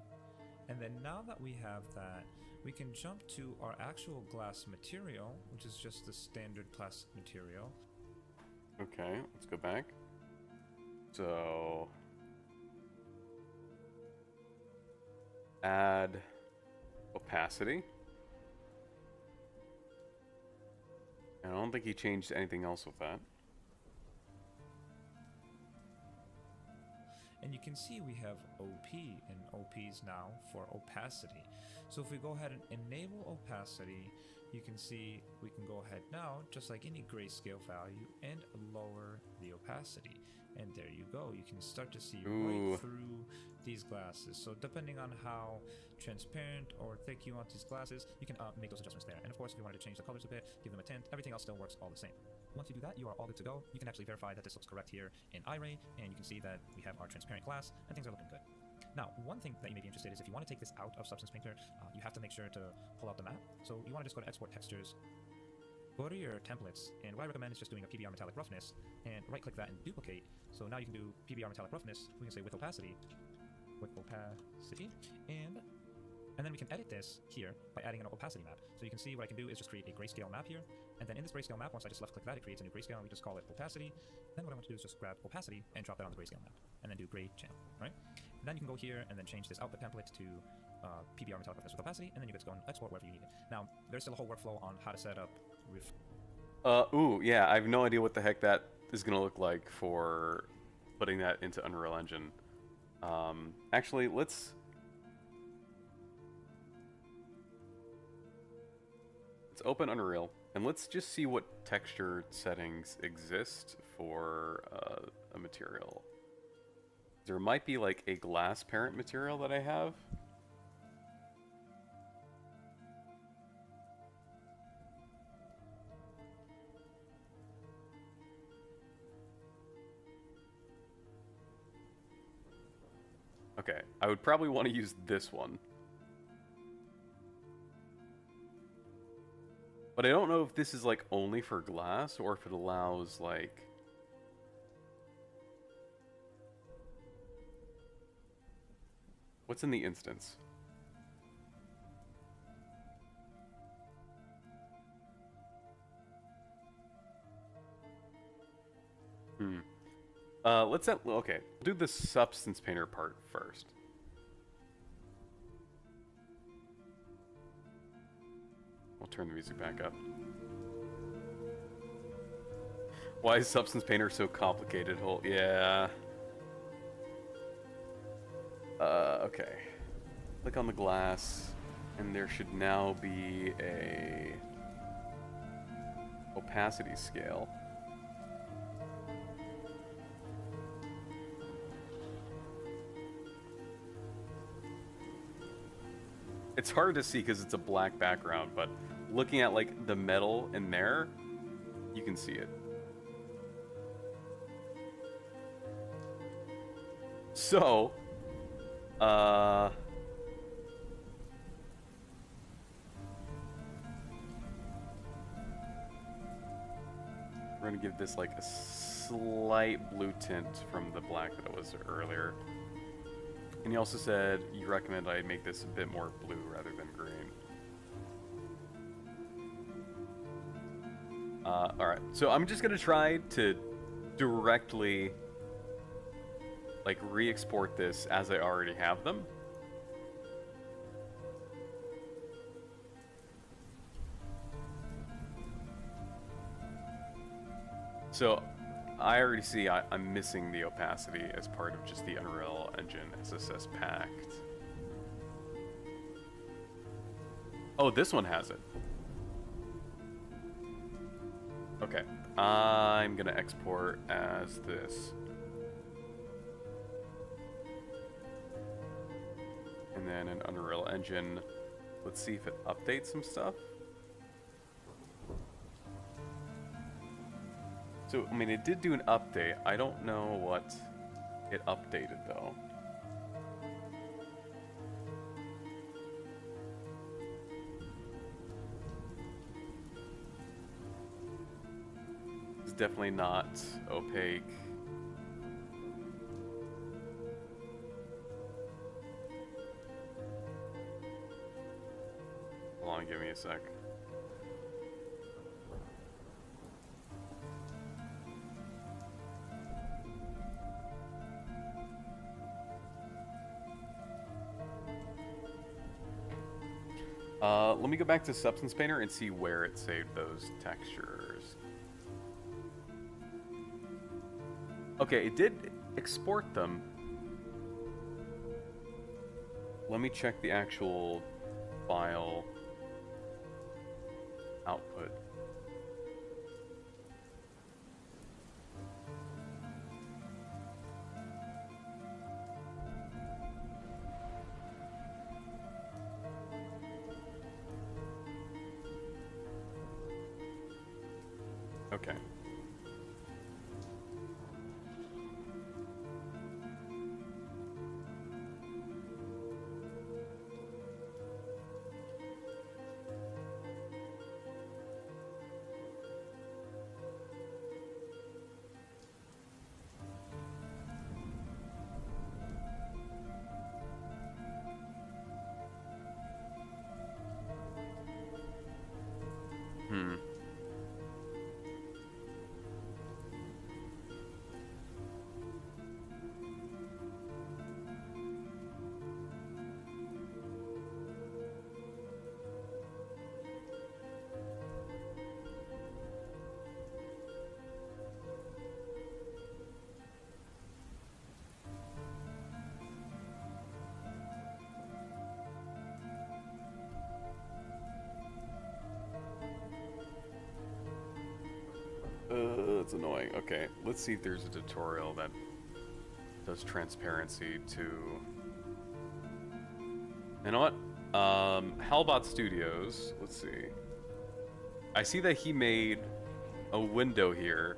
And then now that we have that, we can jump to our actual glass material, which is just the standard plastic material. Okay, let's go back. So add opacity. And I don't think he changed anything else with that. And you can see we have OP, and OP is now for opacity. So if we go ahead and enable opacity, you can see we can go ahead now, just like any grayscale value, and lower the opacity. And there you go. You can start to see right through these glasses. So depending on how transparent or thick you want these glasses, you can make those adjustments there. And of course, if you wanted to change the colors a bit, give them a tint, everything else still works all the same. Once you do that, you are all good to go. You can actually verify that this looks correct here in iRay, and you can see that we have our transparent glass, and things are looking good. Now, one thing that you may be interested is if you want to take this out of Substance Painter, you have to make sure to pull out the map. So you want to just go to Export Textures, go to your templates, and what I recommend is just doing a PBR metallic roughness, and right-click that and duplicate. So now you can do PBR metallic roughness. We can say with opacity, and then we can edit this here by adding an opacity map. So you can see what I can do is just create a grayscale map here, and then in this grayscale map, once I just left-click that, it creates a new grayscale, and we just call it opacity. Then what I want to do is just grab opacity and drop that on the grayscale map, and then do gray channel, right? And then you can go here and then change this output template to PBR metallic roughness with opacity, and then you get to go and export wherever you need it. Now, there's still a whole workflow on how to set up ooh, yeah, I have no idea what the heck that is going to look like for putting that into Unreal Engine. Actually, let's open Unreal, and let's just see what texture settings exist for a material. There might be like a glass parent material that I have. Okay, I would probably want to use this one. But I don't know if this is like only for glass or if it allows like... What's in the instance? Okay, do the Substance Painter part first. I'll turn the music back up. Why is Substance Painter so complicated? Yeah. Okay. Click on the glass, and there should now be a opacity scale. It's hard to see because it's a black background, but looking at like the metal in there, you can see it. So, we're gonna give this like a slight blue tint from the black that it was earlier. And he also said you recommend I make this a bit more blue rather than green. Alright, so I'm just gonna try to directly like re-export this as I already have them. So I already see I'm missing the opacity as part of just the Unreal Engine SSS Packed. Oh, this one has it. Okay, I'm gonna export as this. And then in Unreal Engine, let's see if it updates some stuff. So, I mean, it did do an update. I don't know what it updated, though. It's definitely not opaque. Hold on, give me a sec. Let me go back to Substance Painter and see where it saved those textures. Okay, it did export them. Let me check the actual file output. Okay. That's annoying. Okay, let's see if there's a tutorial that does transparency to... You know what? Halbot Studios, let's see. I see that he made a window here.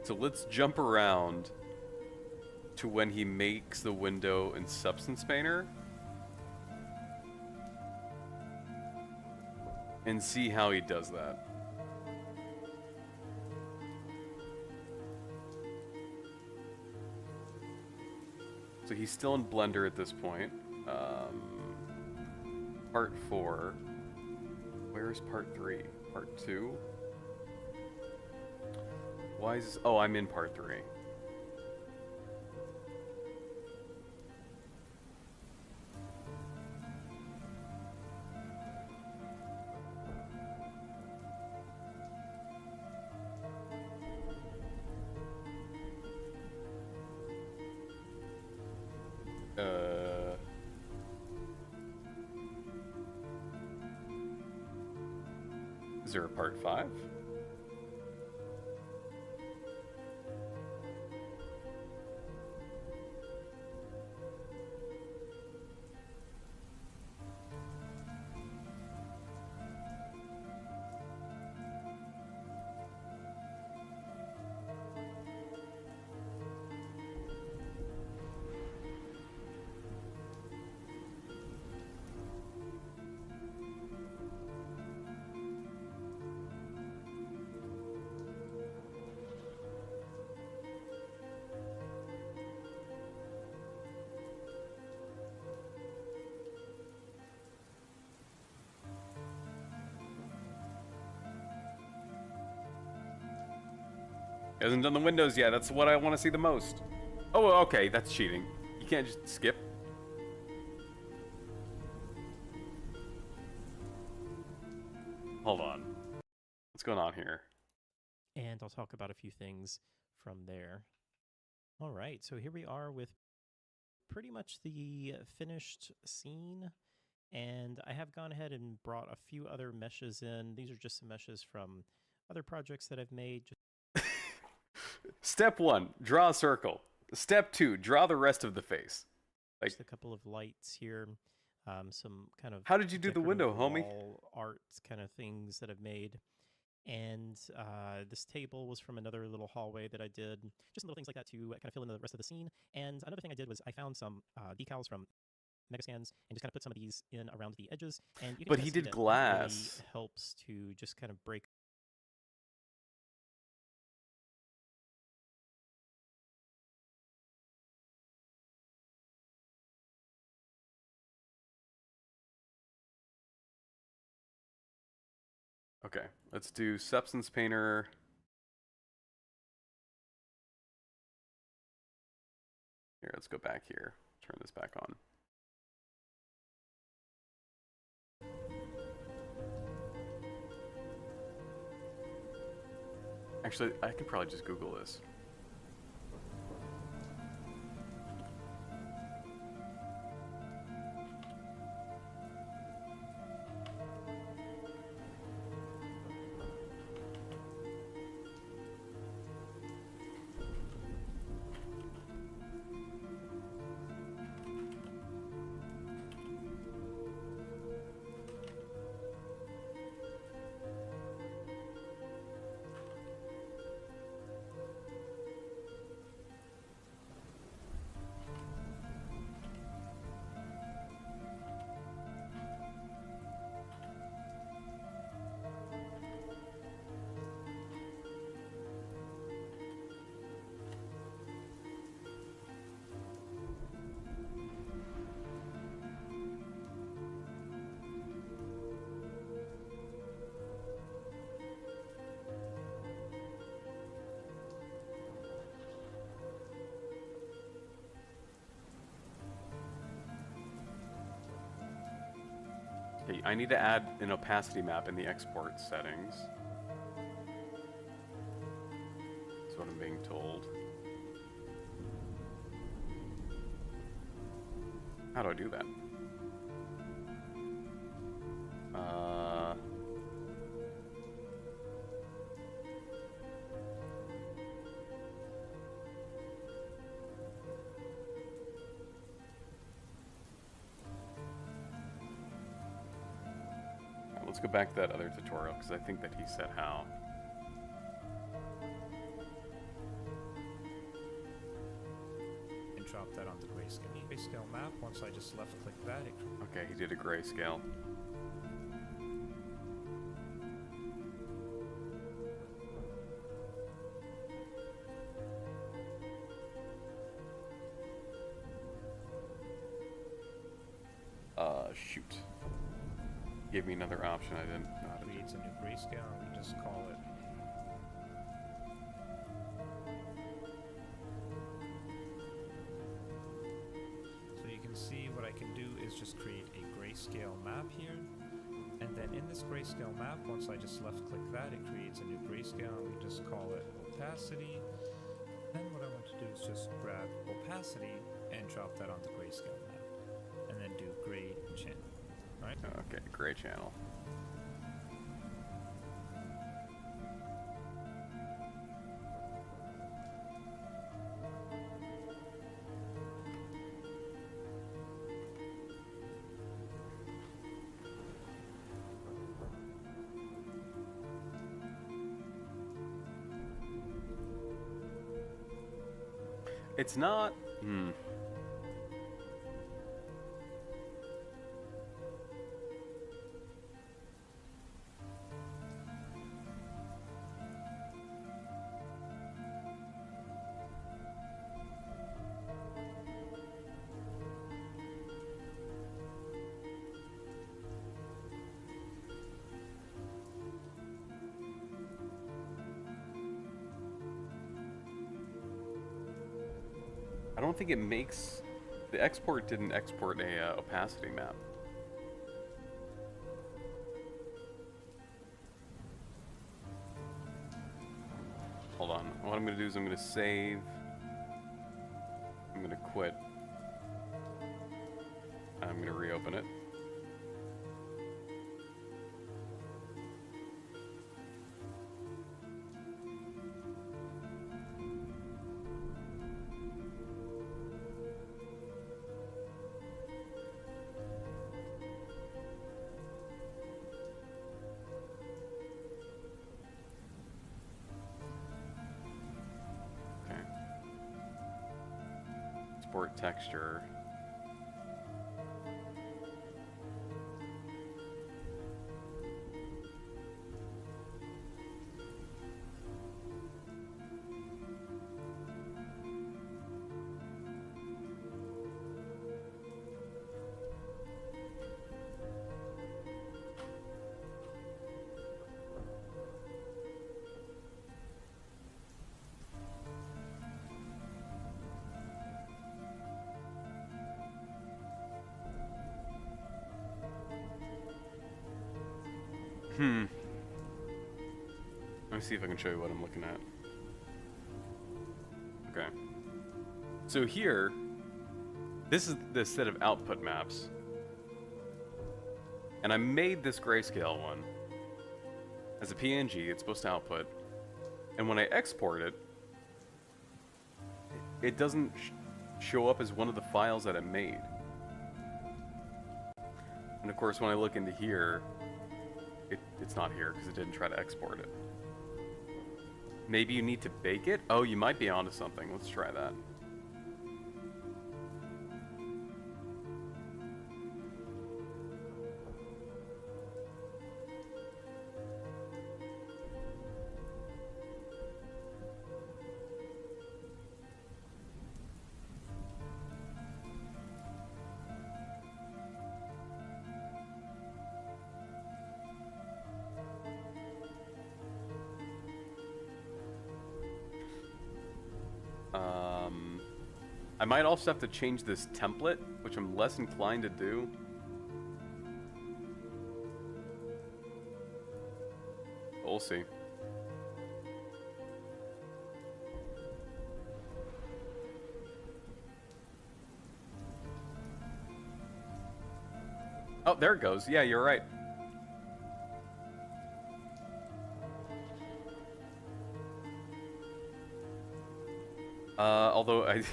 So let's jump around to when he makes the window in Substance Painter. And see how he does that. So he's still in Blender at this point. Part 4. Where's part 3? Part 2? Why is this? Oh, I'm in part 3. Is there a part 5? He hasn't done the windows yet. That's what I want to see the most. Oh, okay, that's cheating. You can't just skip. Hold on. What's going on here? And I'll talk about a few things from there. All right, so here we are with pretty much the finished scene. And I have gone ahead and brought a few other meshes in. These are just some meshes from other projects that I've made. Step 1, draw a circle. Step 2, draw the rest of the face. Like, Just a couple of lights here, some kind of how did you do the window, homie? wall art kind of things that I've made. And this table was from another little hallway that I did. Just little things like that to kind of fill in the rest of the scene. And another thing I did was I found some decals from Megascans and just kind of put some of these in around the edges. And you can But kinda he see did that it glass. really helps to just kind of break. Okay, let's do Substance Painter. Here, let's go back here. Turn this back on. Actually, I could probably just Google this. Okay, I need to add an opacity map in the export settings. That's what I'm being told. How do I do that? Let's go back to that other tutorial, because I think that he said how. And drop that on the grayscale map. Once I just left click that, it Okay, he did a grayscale. Shoot. Gave me another option I didn't know how to do. creates a new grayscale, and we just call it so you can see what I can do is just create a grayscale map here, and then in this grayscale map, once I just left click that, it creates a new grayscale, and we just call it opacity. Then what I want to do is just grab opacity and drop that on the grayscale map, and then do gray channel. Alright? Okay, gray channel. It's not. don't think it makes... The export didn't export a opacity map. Hold on. What I'm going to do is I'm going to save. I'm going to quit. I'm going to reopen it. Export texture. Let me see if I can show you what I'm looking at. Okay. So here, this is the set of output maps. And I made this grayscale one. As a PNG, it's supposed to output. And when I export it, it doesn't show up as one of the files that it made. And of course, when I look into here, it's not here because it didn't try to export it. Maybe you need to bake it? Oh, you might be onto something. Let's try that. I might also have to change this template, which I'm less inclined to do. We'll see. Oh, there it goes. Yeah, you're right. Although I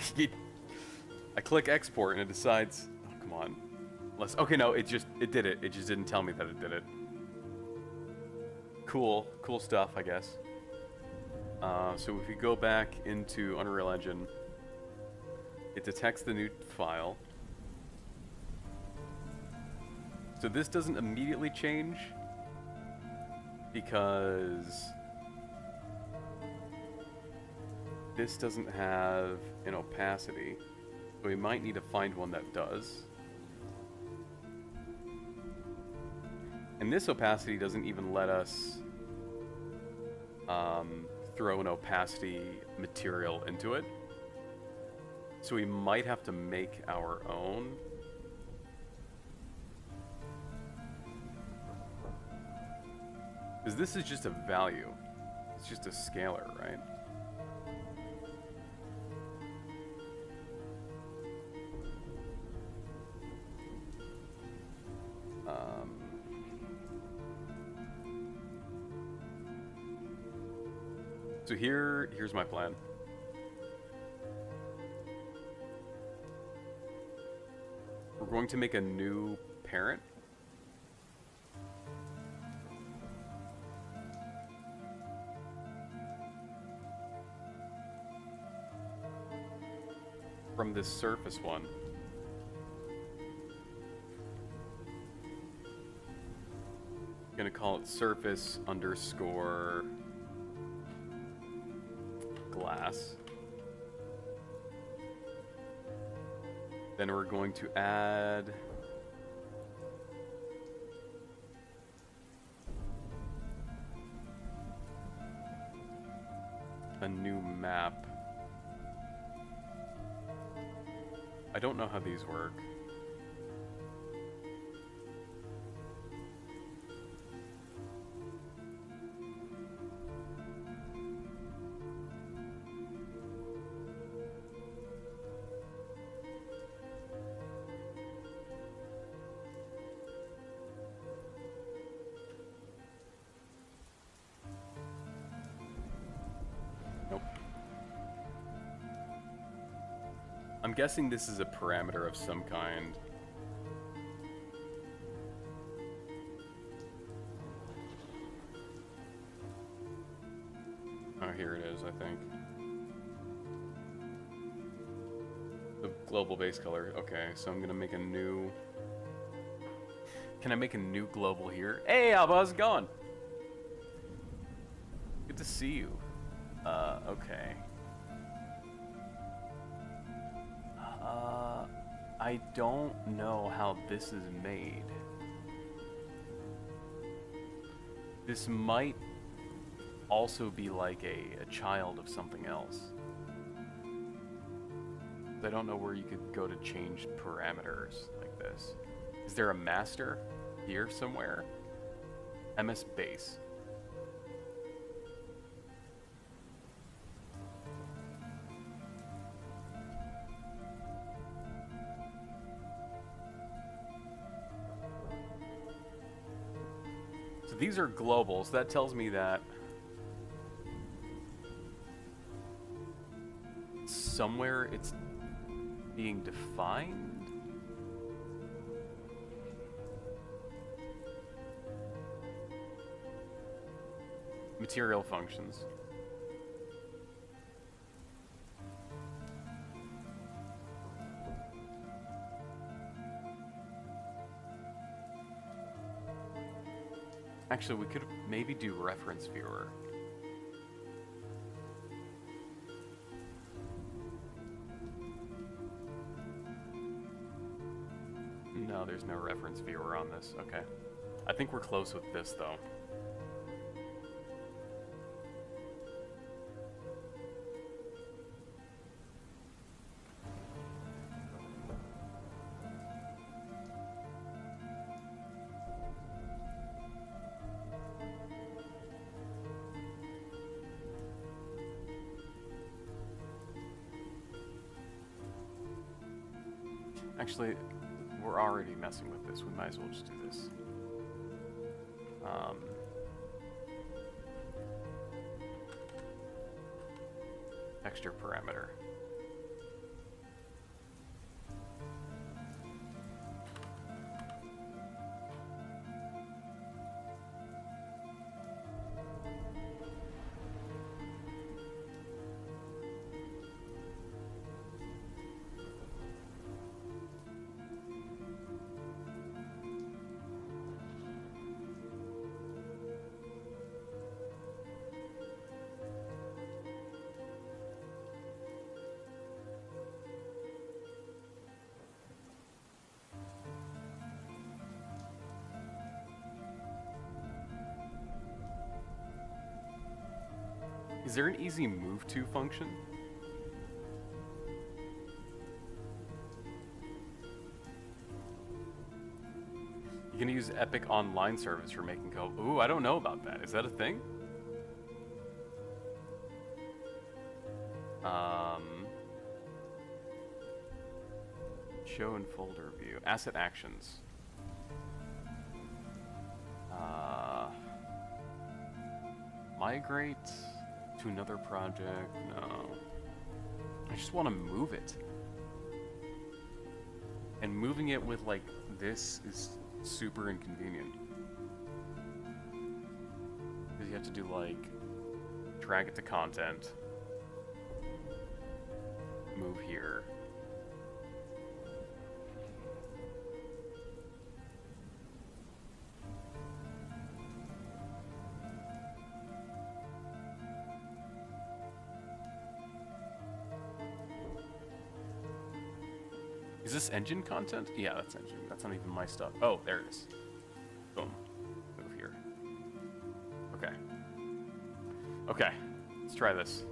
click export and it decides, oh, come on. Okay, no, it did it. It just didn't tell me that it did it. Cool stuff, I guess. So if we go back into Unreal Engine, it detects the new file. So this doesn't immediately change because this doesn't have an opacity. So we might need to find one that does. And this opacity doesn't even let us throw an opacity material into it. So we might have to make our own. Because this is just a value. It's just a scalar, right? So here's my plan. We're going to make a new parent. From this surface one. I'm gonna call it surface underscore glass. Then we're going to add a new map. I don't know how these work. Nope. I'm guessing this is a parameter of some kind. Oh, here it is, I think. The global base color. Okay, so I'm gonna make a new... Can I make a new global here? Hey, Alba, how's it going? Good to see you. Okay. I don't know how this is made. This might also be like a child of something else. I don't know where you could go to change parameters like this. Is there a master here somewhere? MS base. So these are globals. That tells me that somewhere it's being defined. Material functions. Actually, we could maybe do reference viewer. No, there's no reference viewer on this. Okay. I think we're close with this, though. Actually, we're already messing with this. We might as well just do this. Texture parameter. Is there an easy move to function? You can use Epic Online service for making code. Ooh, I don't know about that. Is that a thing? Show in folder view. Asset actions. Migrate to another project. No. I just want to move it. And moving it with like this is super inconvenient. Because you have to do like drag it to content. Move here. Is this engine content? Yeah, that's engine. That's not even my stuff. Oh, there it is. Boom. Move here. Okay. Okay. Let's try this.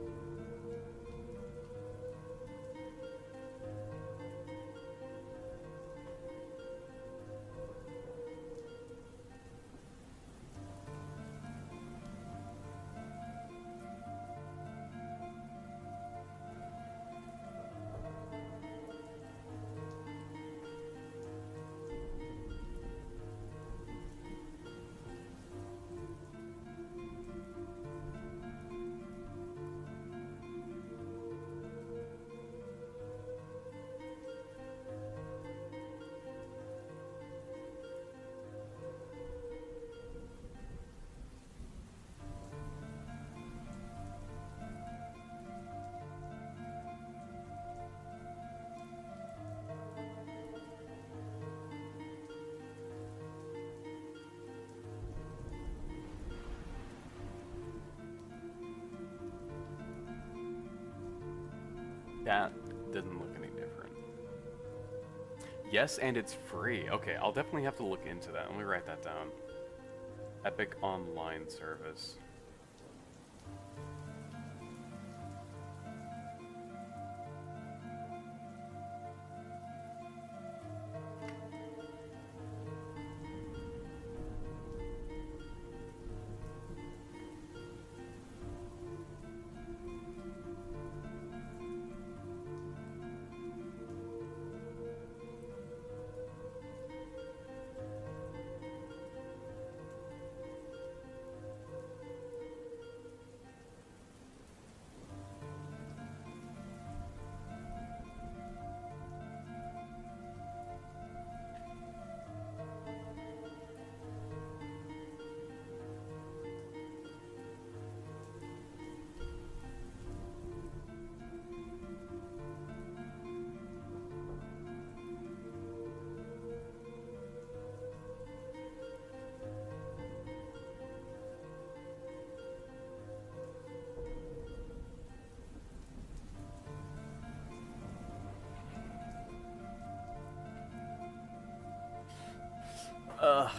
That didn't look any different. Yes, and it's free. Okay, I'll definitely have to look into that. Let me write that down. Epic Online Service.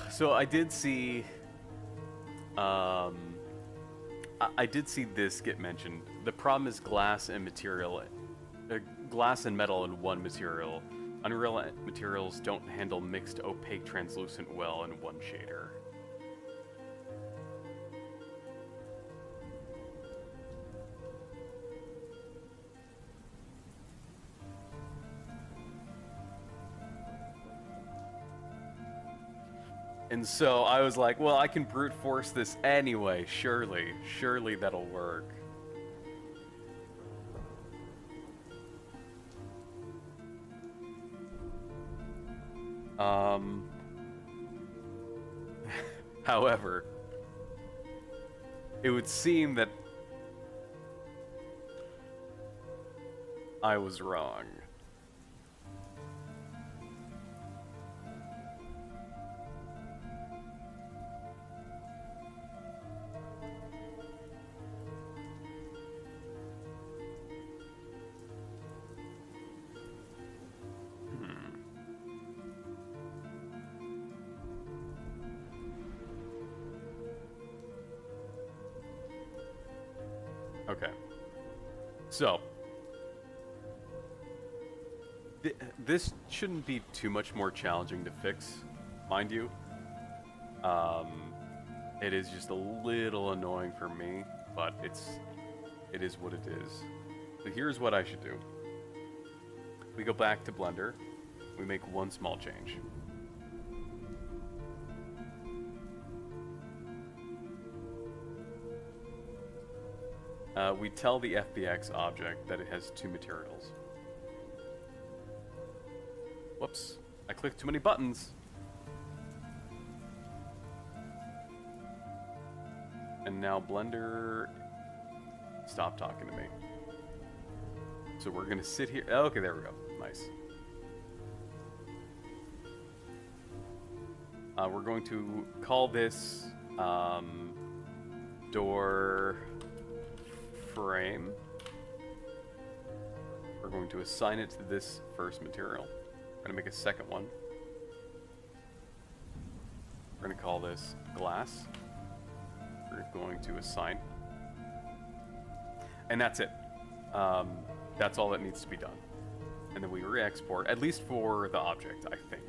So I did see, I did see this get mentioned. The problem is glass and metal in one material. Unreal materials don't handle mixed opaque translucent well in one shader. And so I was like, well, I can brute force this anyway, surely that'll work. However, it would seem that I was wrong. Okay. So, this shouldn't be too much more challenging to fix, mind you. It is just a little annoying for me, but it is what it is. So here's what I should do. We go back to Blender. We make one small change. We tell the FBX object that it has two materials. Whoops, I clicked too many buttons. And now Blender stopped talking to me. So we're gonna sit here. Oh, okay, there we go. Nice. We're going to call this door frame. We're going to assign it to this first material. We're going to make a second one. We're going to call this glass. We're going to assign. And that's it. That's all that needs to be done. And then we re-export, at least for the object, I think.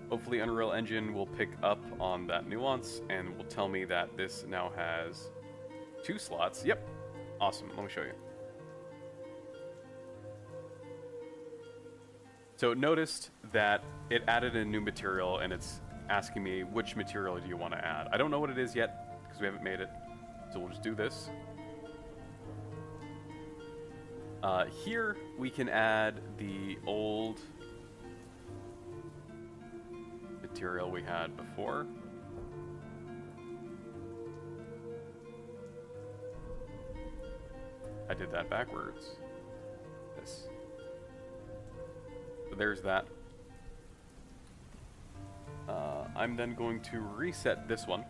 Hopefully Unreal Engine will pick up on that nuance and will tell me that this now has 2 slots. Yep. Awesome. Let me show you. So it noticed that it added a new material and it's asking me which material do you want to add. I don't know what it is yet because we haven't made it. So we'll just do this. Here we can add the old material we had before. I did that backwards. This. So there's that. I'm then going to reset this one.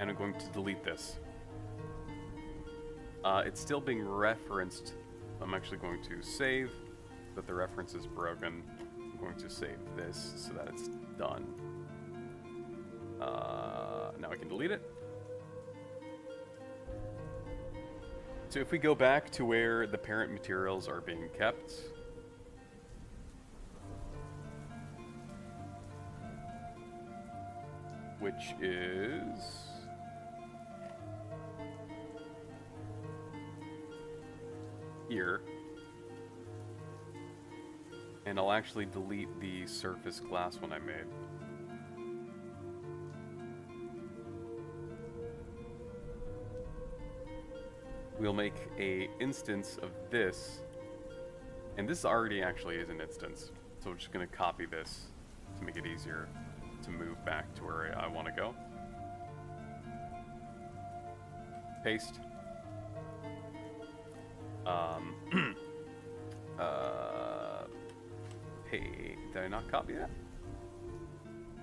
And I'm going to delete this. It's still being referenced. I'm actually going to save, but the reference is broken. I'm going to save this so that it's done. Now I can delete it. So if we go back to where the parent materials are being kept, which is here, and I'll actually delete the surface glass one I made. We'll make a instance of this, and this already actually is an instance, so we're just going to copy this to make it easier to move back to where I want to go. Paste. Hey, did I not copy that?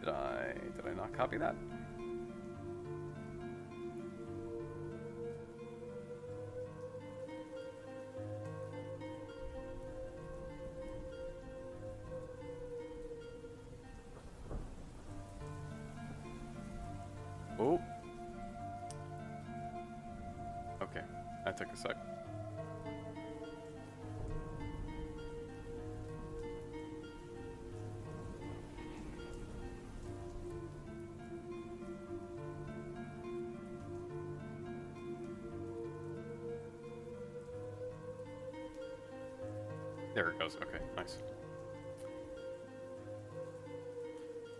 Did I not copy that? Oh. Okay, that took a sec. There it goes. Okay, nice.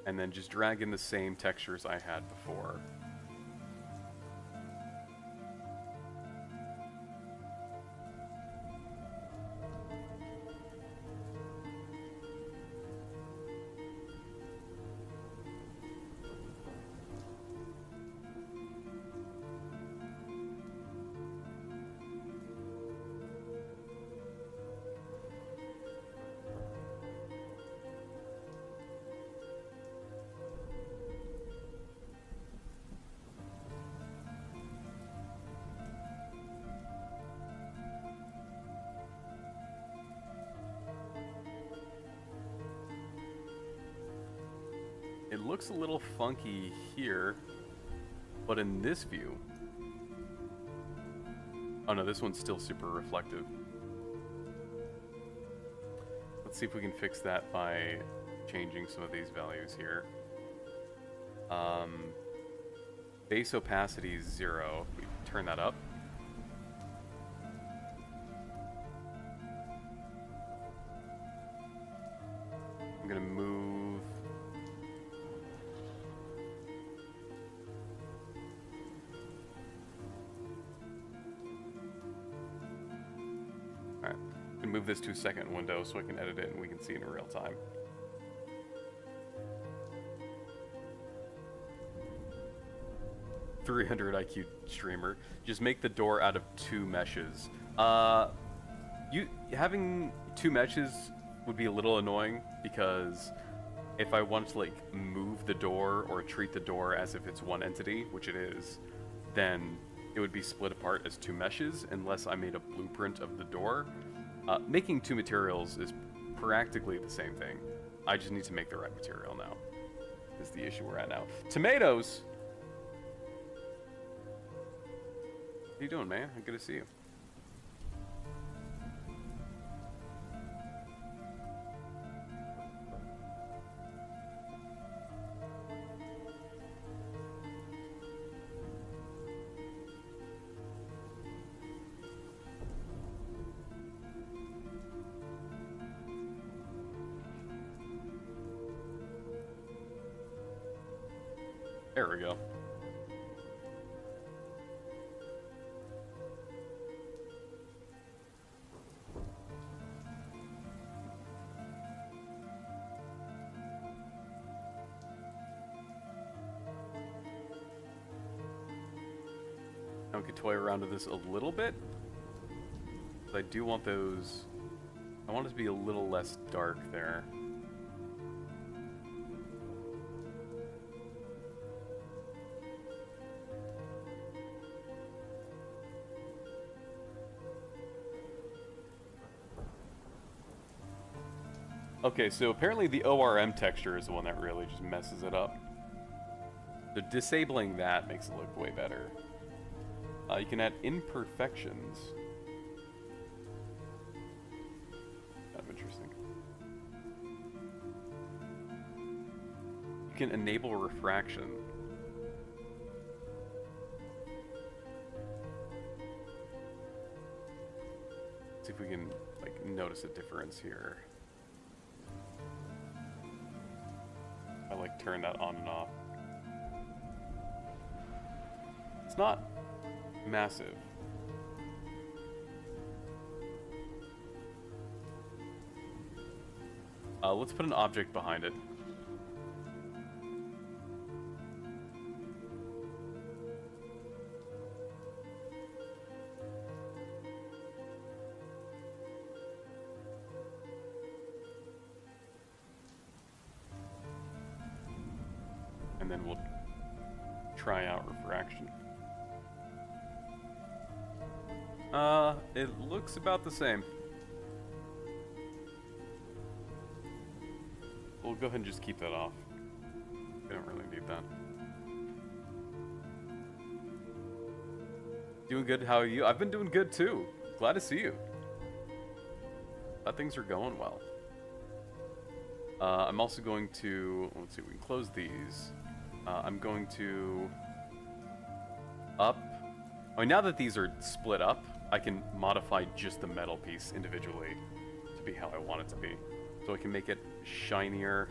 And then just drag in the same textures I had before. It looks a little funky here, but in this view... Oh no, this one's still super reflective. Let's see if we can fix that by changing some of these values here. Base opacity is 0. We turn that up. I'm gonna move... Alright, I'm gonna move this to a second window so I can edit it and we can see it in real time. $300 IQ streamer. Just make the door out of 2 meshes. Having 2 meshes would be a little annoying because if I wanted to like move the door or treat the door as if it's one entity, which it is, then it would be split apart as 2 meshes unless I made a blueprint of the door. Making 2 materials is practically the same thing. I just need to make the right material now. Is the issue we're at now. Tomatoes! How you doing, man? Good to see you. There we go. I could toy around with this a little bit, but I do want those... I want it to be a little less dark there. Okay, so apparently the ORM texture is the one that really just messes it up. So disabling that makes it look way better. You can add imperfections. Kind of interesting. You can enable refraction. See if we can like notice a difference here. I like turn that on and off. It's not massive. Let's put an object behind it. And then we'll try out refraction. It looks about the same. We'll go ahead and just keep that off. We don't really need that. Doing good, how are you? I've been doing good too. Glad to see you. Glad things are going well. I'm also going to, let's see, we can close these. I'm going to up. I mean, now that these are split up, I can modify just the metal piece individually to be how I want it to be. So I can make it shinier.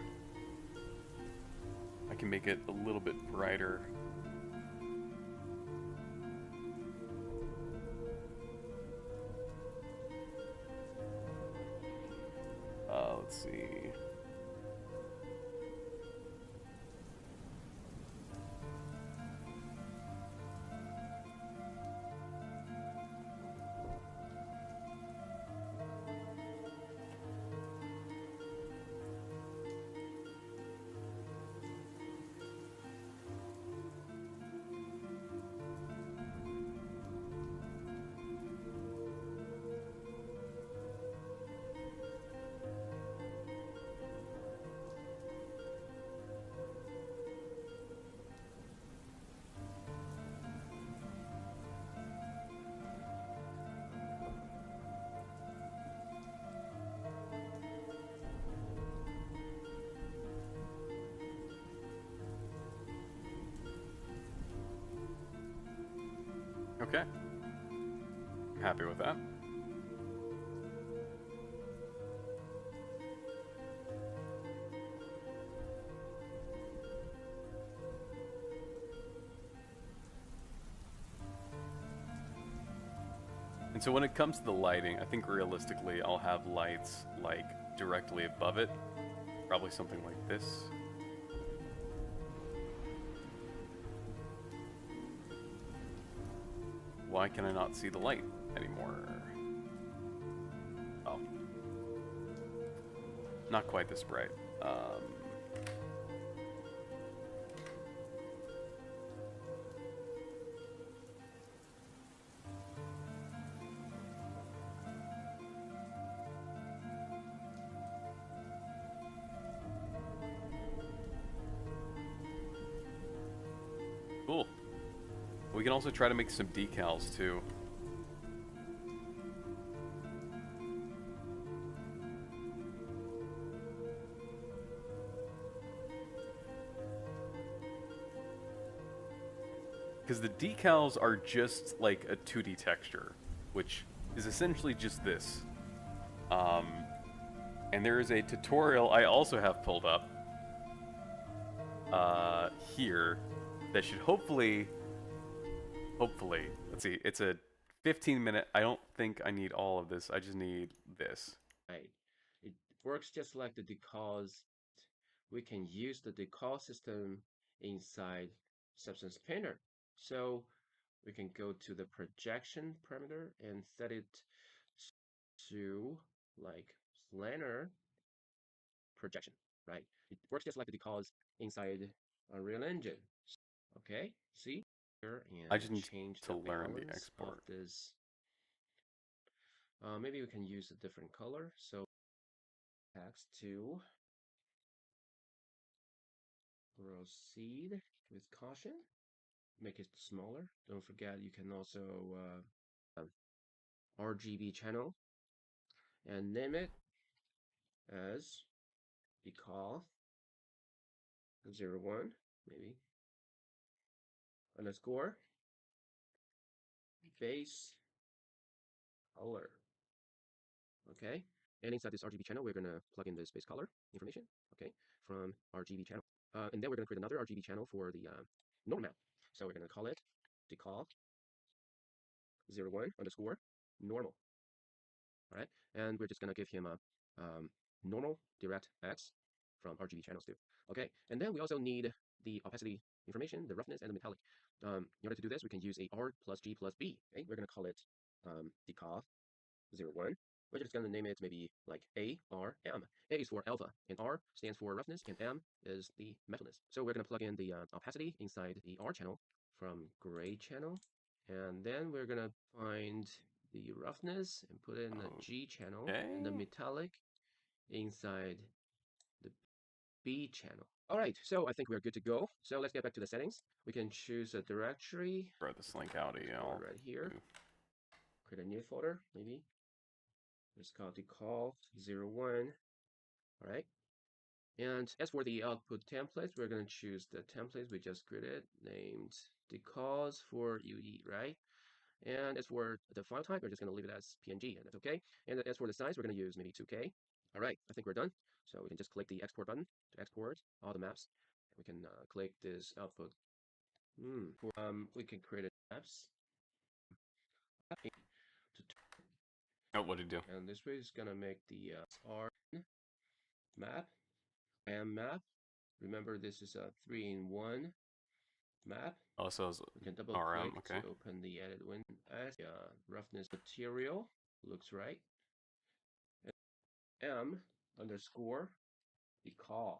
I can make it a little bit brighter. Let's see. Okay. I'm happy with that. And so when it comes to the lighting, I think realistically I'll have lights like directly above it. Probably something like this. Why can I not see the light anymore? Oh. Not quite this bright. Cool. We can also try to make some decals too. Because the decals are just like a 2D texture, which is essentially just this. And there is a tutorial I also have pulled up here that should hopefully, let's see, it's a 15-minute, I don't think I need all of this, I just need this. Right. It works just like the decals. We can use the decal system inside Substance Painter. So we can go to the projection parameter and set it to like planar projection, right? It works just like the decals inside Unreal Engine. Okay, see here and I just need change to the learn the balance of export. this. Maybe we can use a different color. So text to proceed with caution. Make it smaller. Don't forget you can also RGB channel and name it as decal 01 maybe underscore base color. Okay, and inside this RGB channel we're gonna plug in the base color information, okay, from RGB channel, and then we're gonna create another RGB channel for the normal map. So we're gonna call it decal 01 underscore normal. All right, and we're just gonna give him a normal direct X from RGB channels too. Okay, and then we also need the opacity information, the roughness, and the metallic. In order to do this, we can use a R plus G plus B. Okay, we're gonna call it decal 01. We're just gonna name it maybe like ARM. A is for alpha, and R stands for roughness, and M is the metalness. So we're gonna plug in the opacity inside the R channel from gray channel, and then we're gonna find the roughness and put in the G channel, and the metallic inside the B channel. All right, so I think we're good to go. So let's get back to the settings. We can choose a directory. Throw this link out, EL. Right here. Create a new folder, maybe. It's called decal 01. All right. And as for the output templates, we're going to choose the templates we just created, named decals for UE, right? And as for the file type, we're just going to leave it as PNG, and that's okay. And as for the size, we're going to use maybe 2K. All right, I think we're done. So we can just click the export button to export all the maps. We can click this output. We can create a maps. Oh, what did it do? And this way is going to make the R map and map. Remember, this is a 3-in-1 map. Also, we can double RM, click okay. to open the edit window. As roughness material looks right. M underscore decal.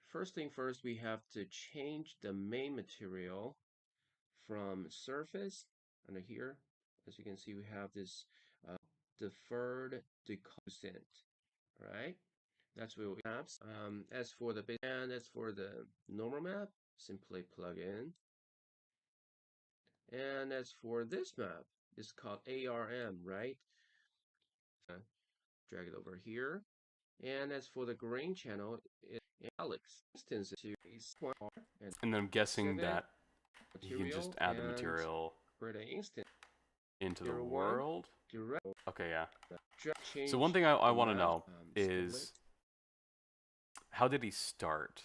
First thing first, we have to change the main material from surface under here. As you can see, we have this deferred decosent, right? That's what we have. As for the base and as for the normal map, simply plug in. And as for this map, it's called ARM, right? Drag it over here. And as for the green channel, it's Alex. Instance to and then I'm guessing that you can just add the material into the world. Okay, yeah. So one thing I want to know is, how did he start?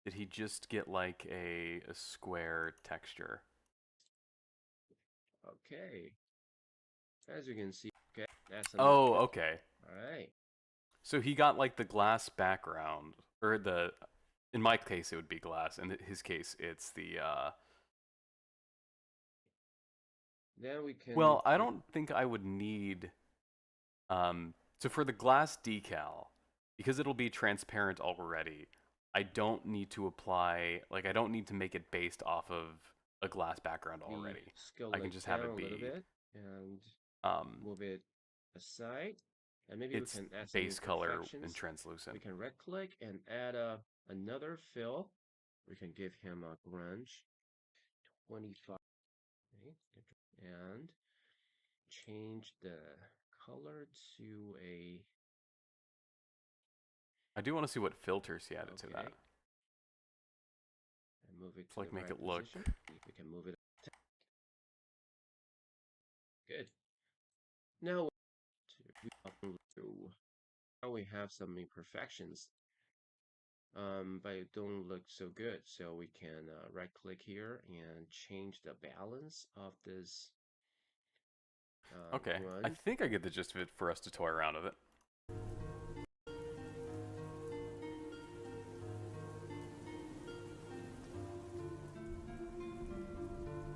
Did he just get like a square texture? Okay. As you can see, okay. That's okay. Alright. So he got like the glass background, or the, in my case it would be glass, and in his case it's the, Then we can... Well, I don't think I would need, so for the glass decal, because it'll be transparent already, I don't need to apply, like I don't need to make it based off of a glass background already. I can just have it be, and move it aside, and maybe it's we can add base color and and translucent. We can right click and add another fill. We can give him a grunge 25, okay, and change the color to a... I do want to see what filters he added to that. And move it to like the make right it look. position. We can move it. Good. Now we have some imperfections, but it don't look so good. So we can right click here and change the balance of this. Okay, run. I think I get the gist of it for us to toy around with it.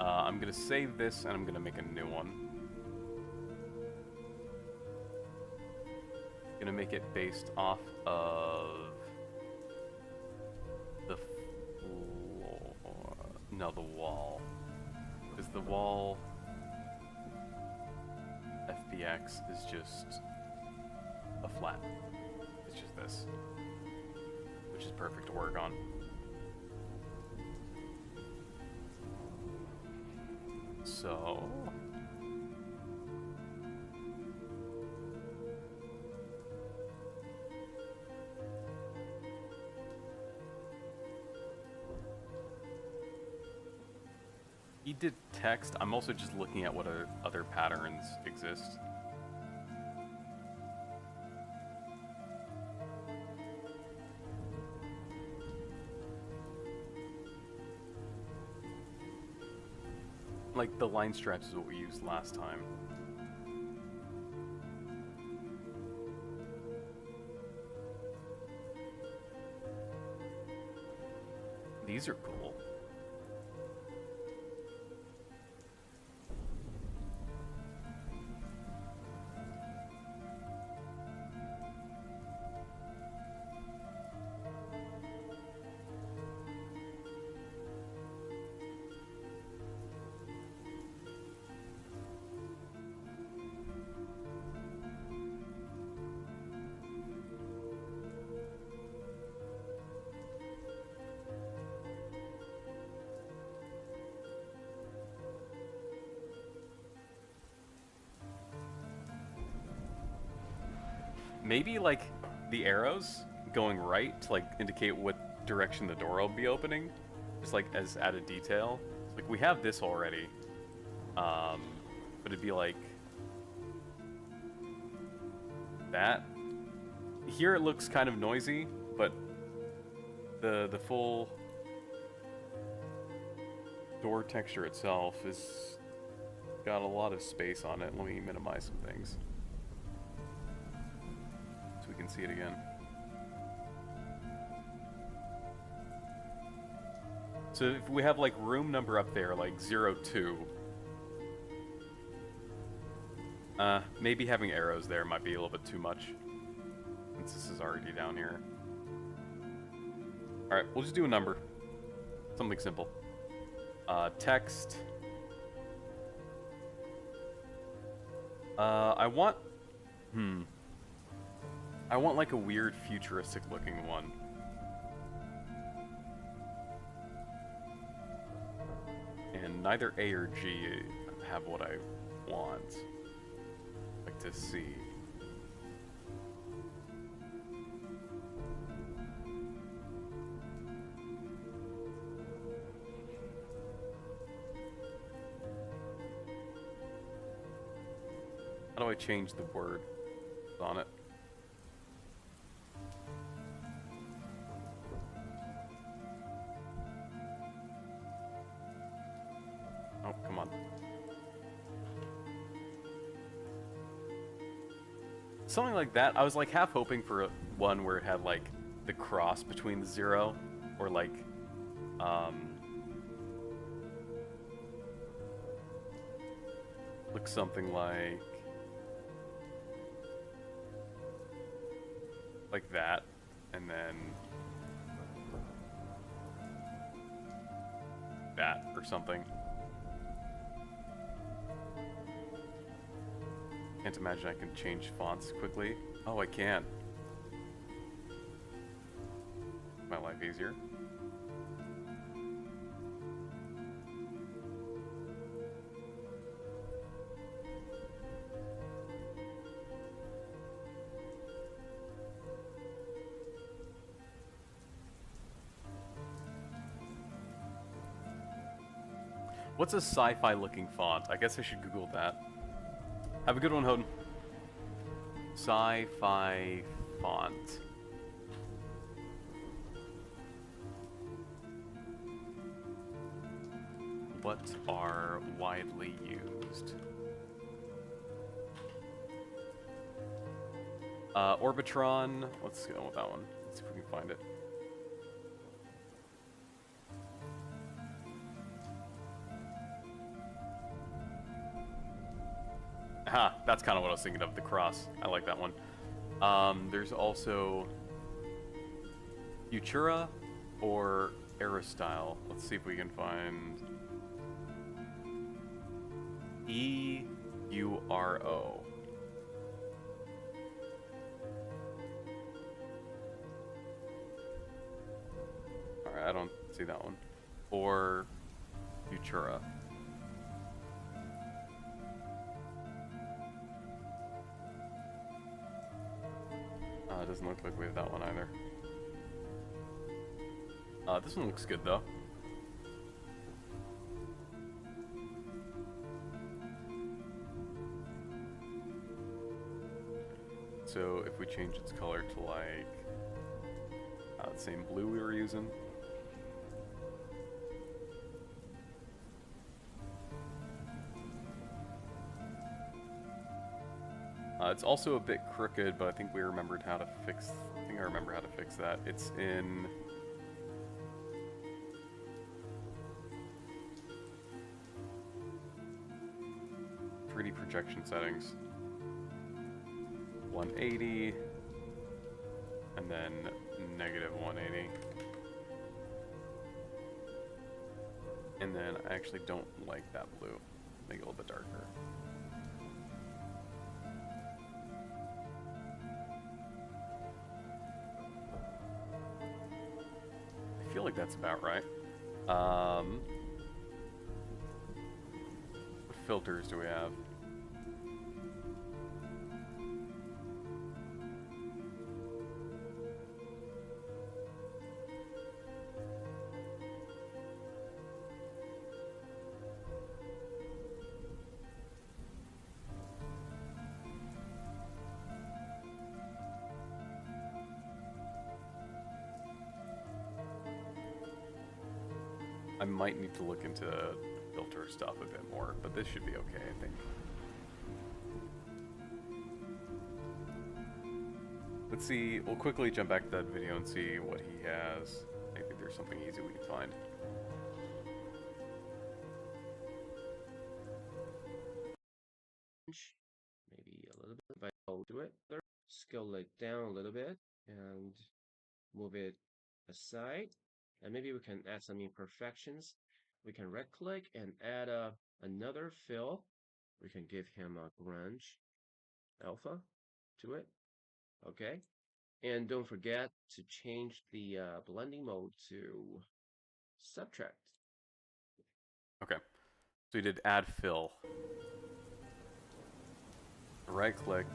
I'm gonna save this and I'm gonna make a new one. Gonna make it based off of the floor. No, the wall. Because the wall. the X is just a flat. It's just this, which is perfect to work on. So... he did text. I'm also just looking at what other patterns exist. Like the line straps is what we used last time. These are cool. Maybe like the arrows going right to like indicate what direction the door will be opening, just like as added detail. Like we have this already, but it'd be like that. Here it looks kind of noisy, but the full door texture itself is got a lot of space on it. Let me minimize some things so we can see it again. So if we have like room number up there, like 02, maybe having arrows there might be a little bit too much, since this is already down here. Alright, we'll just do a number. Something simple. Text. I want like a weird futuristic looking one. And neither A or G have what I want. Like to see. How do I change the word on it? Oh, come on. Something like that. I was like half hoping for one where it had like the cross between the 0 or like look something like that, and then that or something. Can't imagine I can change fonts quickly. Oh, I can. My life easier. What's a sci-fi looking font? I guess I should Google that. Have a good one, Hoden. Sci-fi font. What are widely used? Orbitron. Let's go with that one. Let's see if we can find it. Ha, that's kind of what I was thinking of, the cross. I like that one. There's also Futura or Aerostyle. Let's see if we can find EURO. Alright, I don't see that one. Or Futura. It doesn't look like we have that one either. This one looks good though. So if we change its color to like the same blue we were using. It's also a bit crooked, but I think we remembered how to fix. I think I remember how to fix that. It's in 3D projection settings. 180, and then negative 180. And then I actually don't like that blue. Make it a little bit darker. I feel like that's about right. What filters do we have? I might need to look into filter stuff a bit more, but this should be okay, I think. Let's see, we'll quickly jump back to that video and see what he has. Maybe there's something easy we can find. Maybe a little bit, but I'll do it. Scale it down a little bit and move it aside. And maybe we can add some imperfections. We can right click and add another fill. We can give him a grunge alpha to it. Okay. And don't forget to change the blending mode to subtract. Okay. So we did add fill. Right click.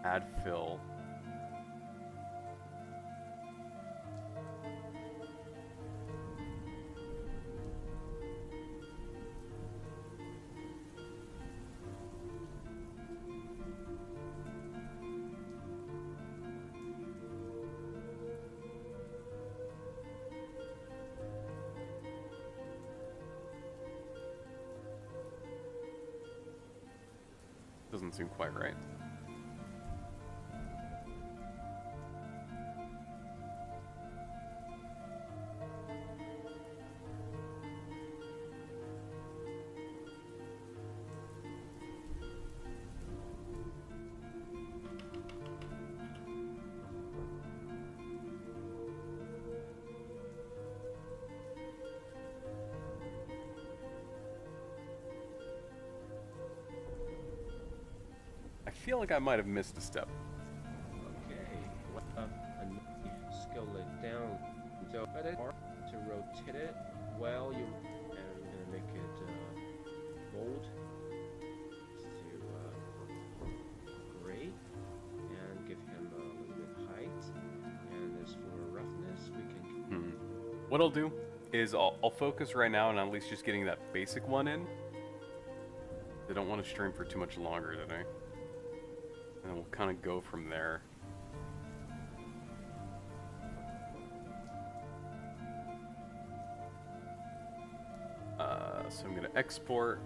Add fill. Doesn't seem quite right. I feel like I might have missed a step. Okay, and scale it down so to rotate it while you and we're gonna make it bold to gray and give him a little bit height. And as for roughness, we can. What I'll do is I'll focus right now on at least just getting that basic one in. I don't want to stream for too much longer today. And we'll kind of go from there. So I'm going to export.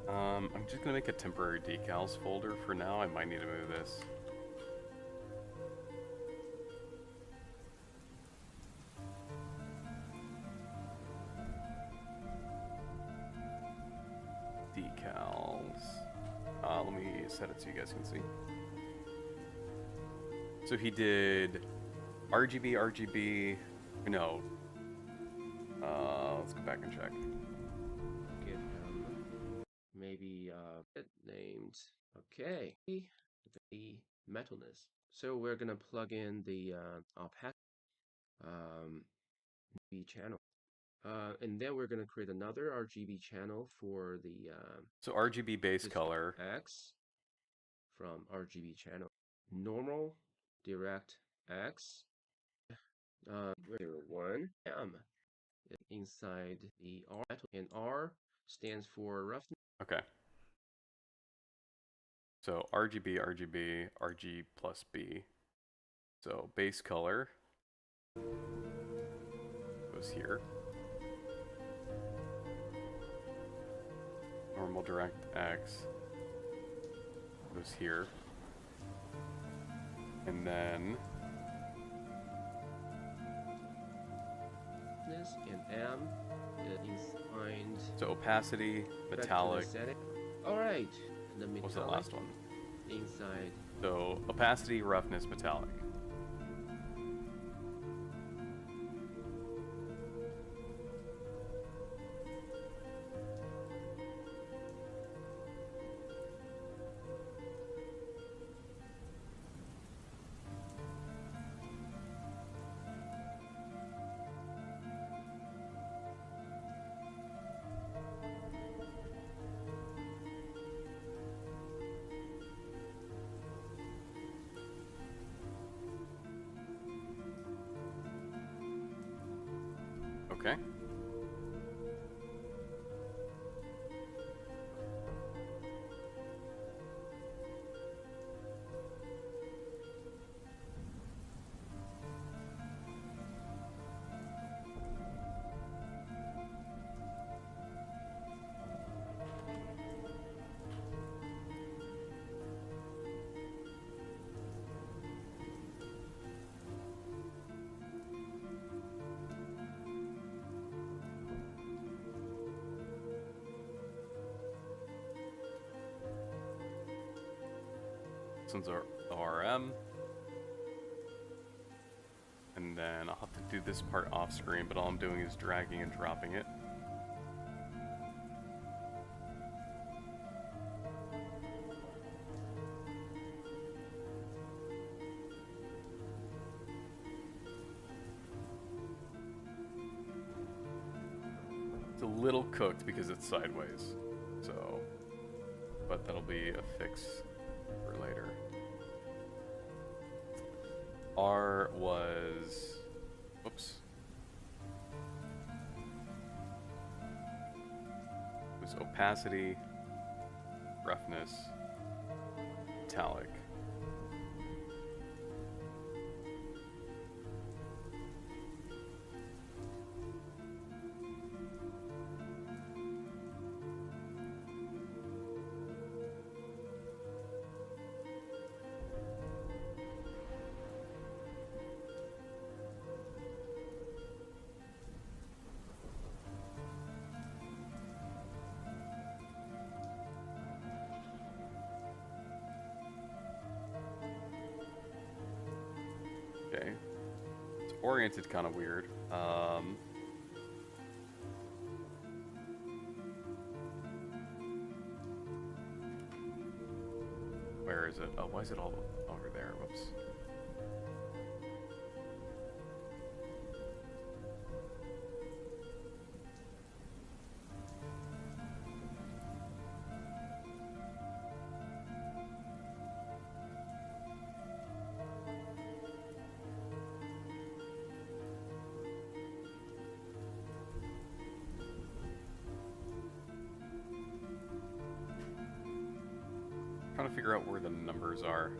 I'm just going to make a temporary decals folder for now. I might need to move this. Decals. Let me set it so you guys can see. So he did RGB, no, let's go back and check. Give him maybe it named, okay, the metalness. So we're gonna plug in the opacity B channel. And then we're gonna create another RGB channel for the So RGB base display color. X from RGB channel. Normal, direct X. 1 M inside the R, and R stands for roughness. Okay. So RGB, RGB, RG plus B. So base color goes here. Normal direct X goes here. And then And M inside. so opacity, metallic. All right. And the What was that metallic last one? inside. So opacity, roughness, metallic. Okay. This one's our ORM. And then I'll have to do this part off screen, but all I'm doing is dragging and dropping it. It's a little cooked because it's sideways, so, but that'll be a fix for later. R was, whoops. It was opacity, roughness, metallic. Okay. It's oriented kind of weird. Where is it? Oh, why is it all over there? Whoops. Trying to figure out where the numbers are.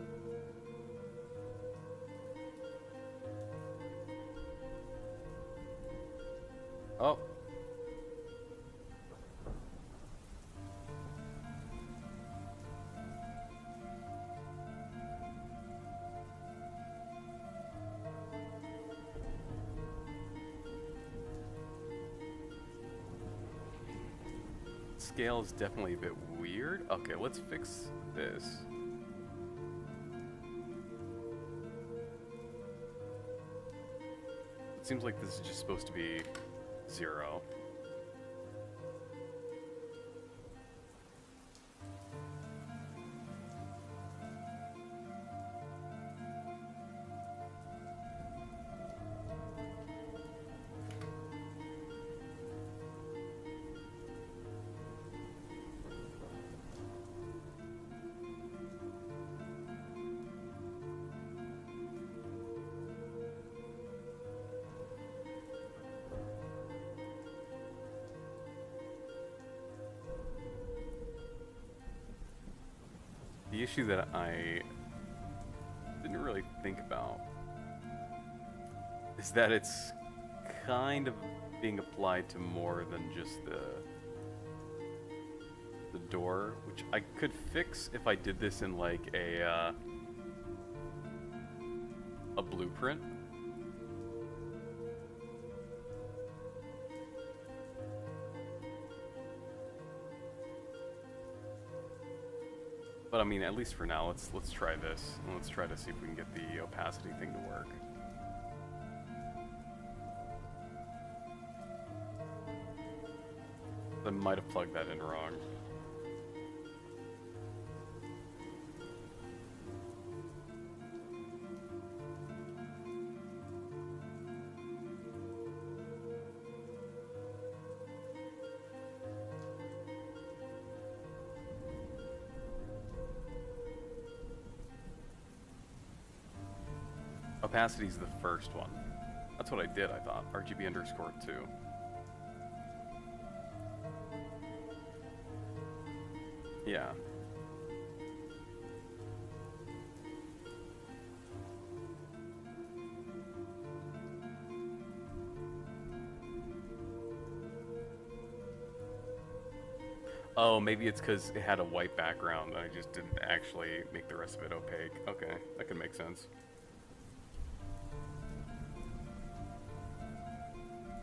Oh. Scale is definitely a bit weird. Okay, let's fix this. It seems like this is just supposed to be 0. The issue that I didn't really think about is that it's kind of being applied to more than just the door, which I could fix if I did this in like a blueprint. But I mean, at least for now, let's try this, and let's try to see if we can get the opacity thing to work. I might have plugged that in wrong. Opacity's the first one. That's what I did, I thought. RGB underscore 2. Yeah. Oh, maybe it's because it had a white background and I just didn't actually make the rest of it opaque. Okay, that could make sense.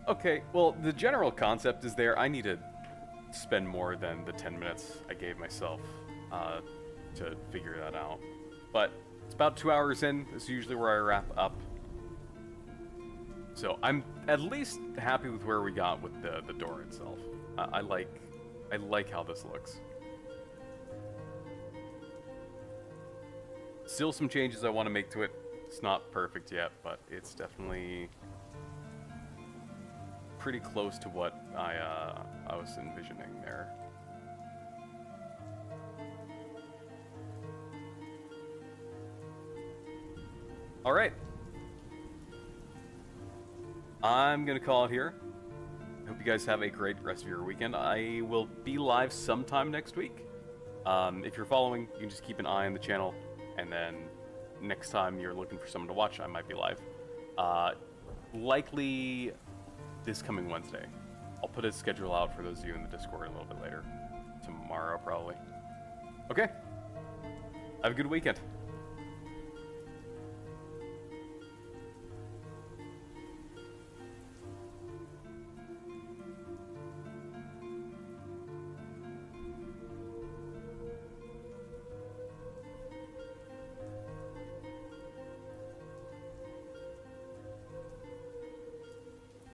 Okay, well, the general concept is there. I need to spend more than the 10 minutes I gave myself to figure that out. But it's about 2 hours in. This is usually where I wrap up. So I'm at least happy with where we got with the door itself. I like how this looks. Still some changes I want to make to it. It's not perfect yet, but it's definitely pretty close to what I was envisioning there. All right. I'm gonna call it here. Hope you guys have a great rest of your weekend. I will be live sometime next week. If you're following, you can just keep an eye on the channel, and then next time you're looking for someone to watch, I might be live. Likely this coming Wednesday. I'll put a schedule out for those of you in the Discord a little bit later. Tomorrow, probably. Okay. Have a good weekend.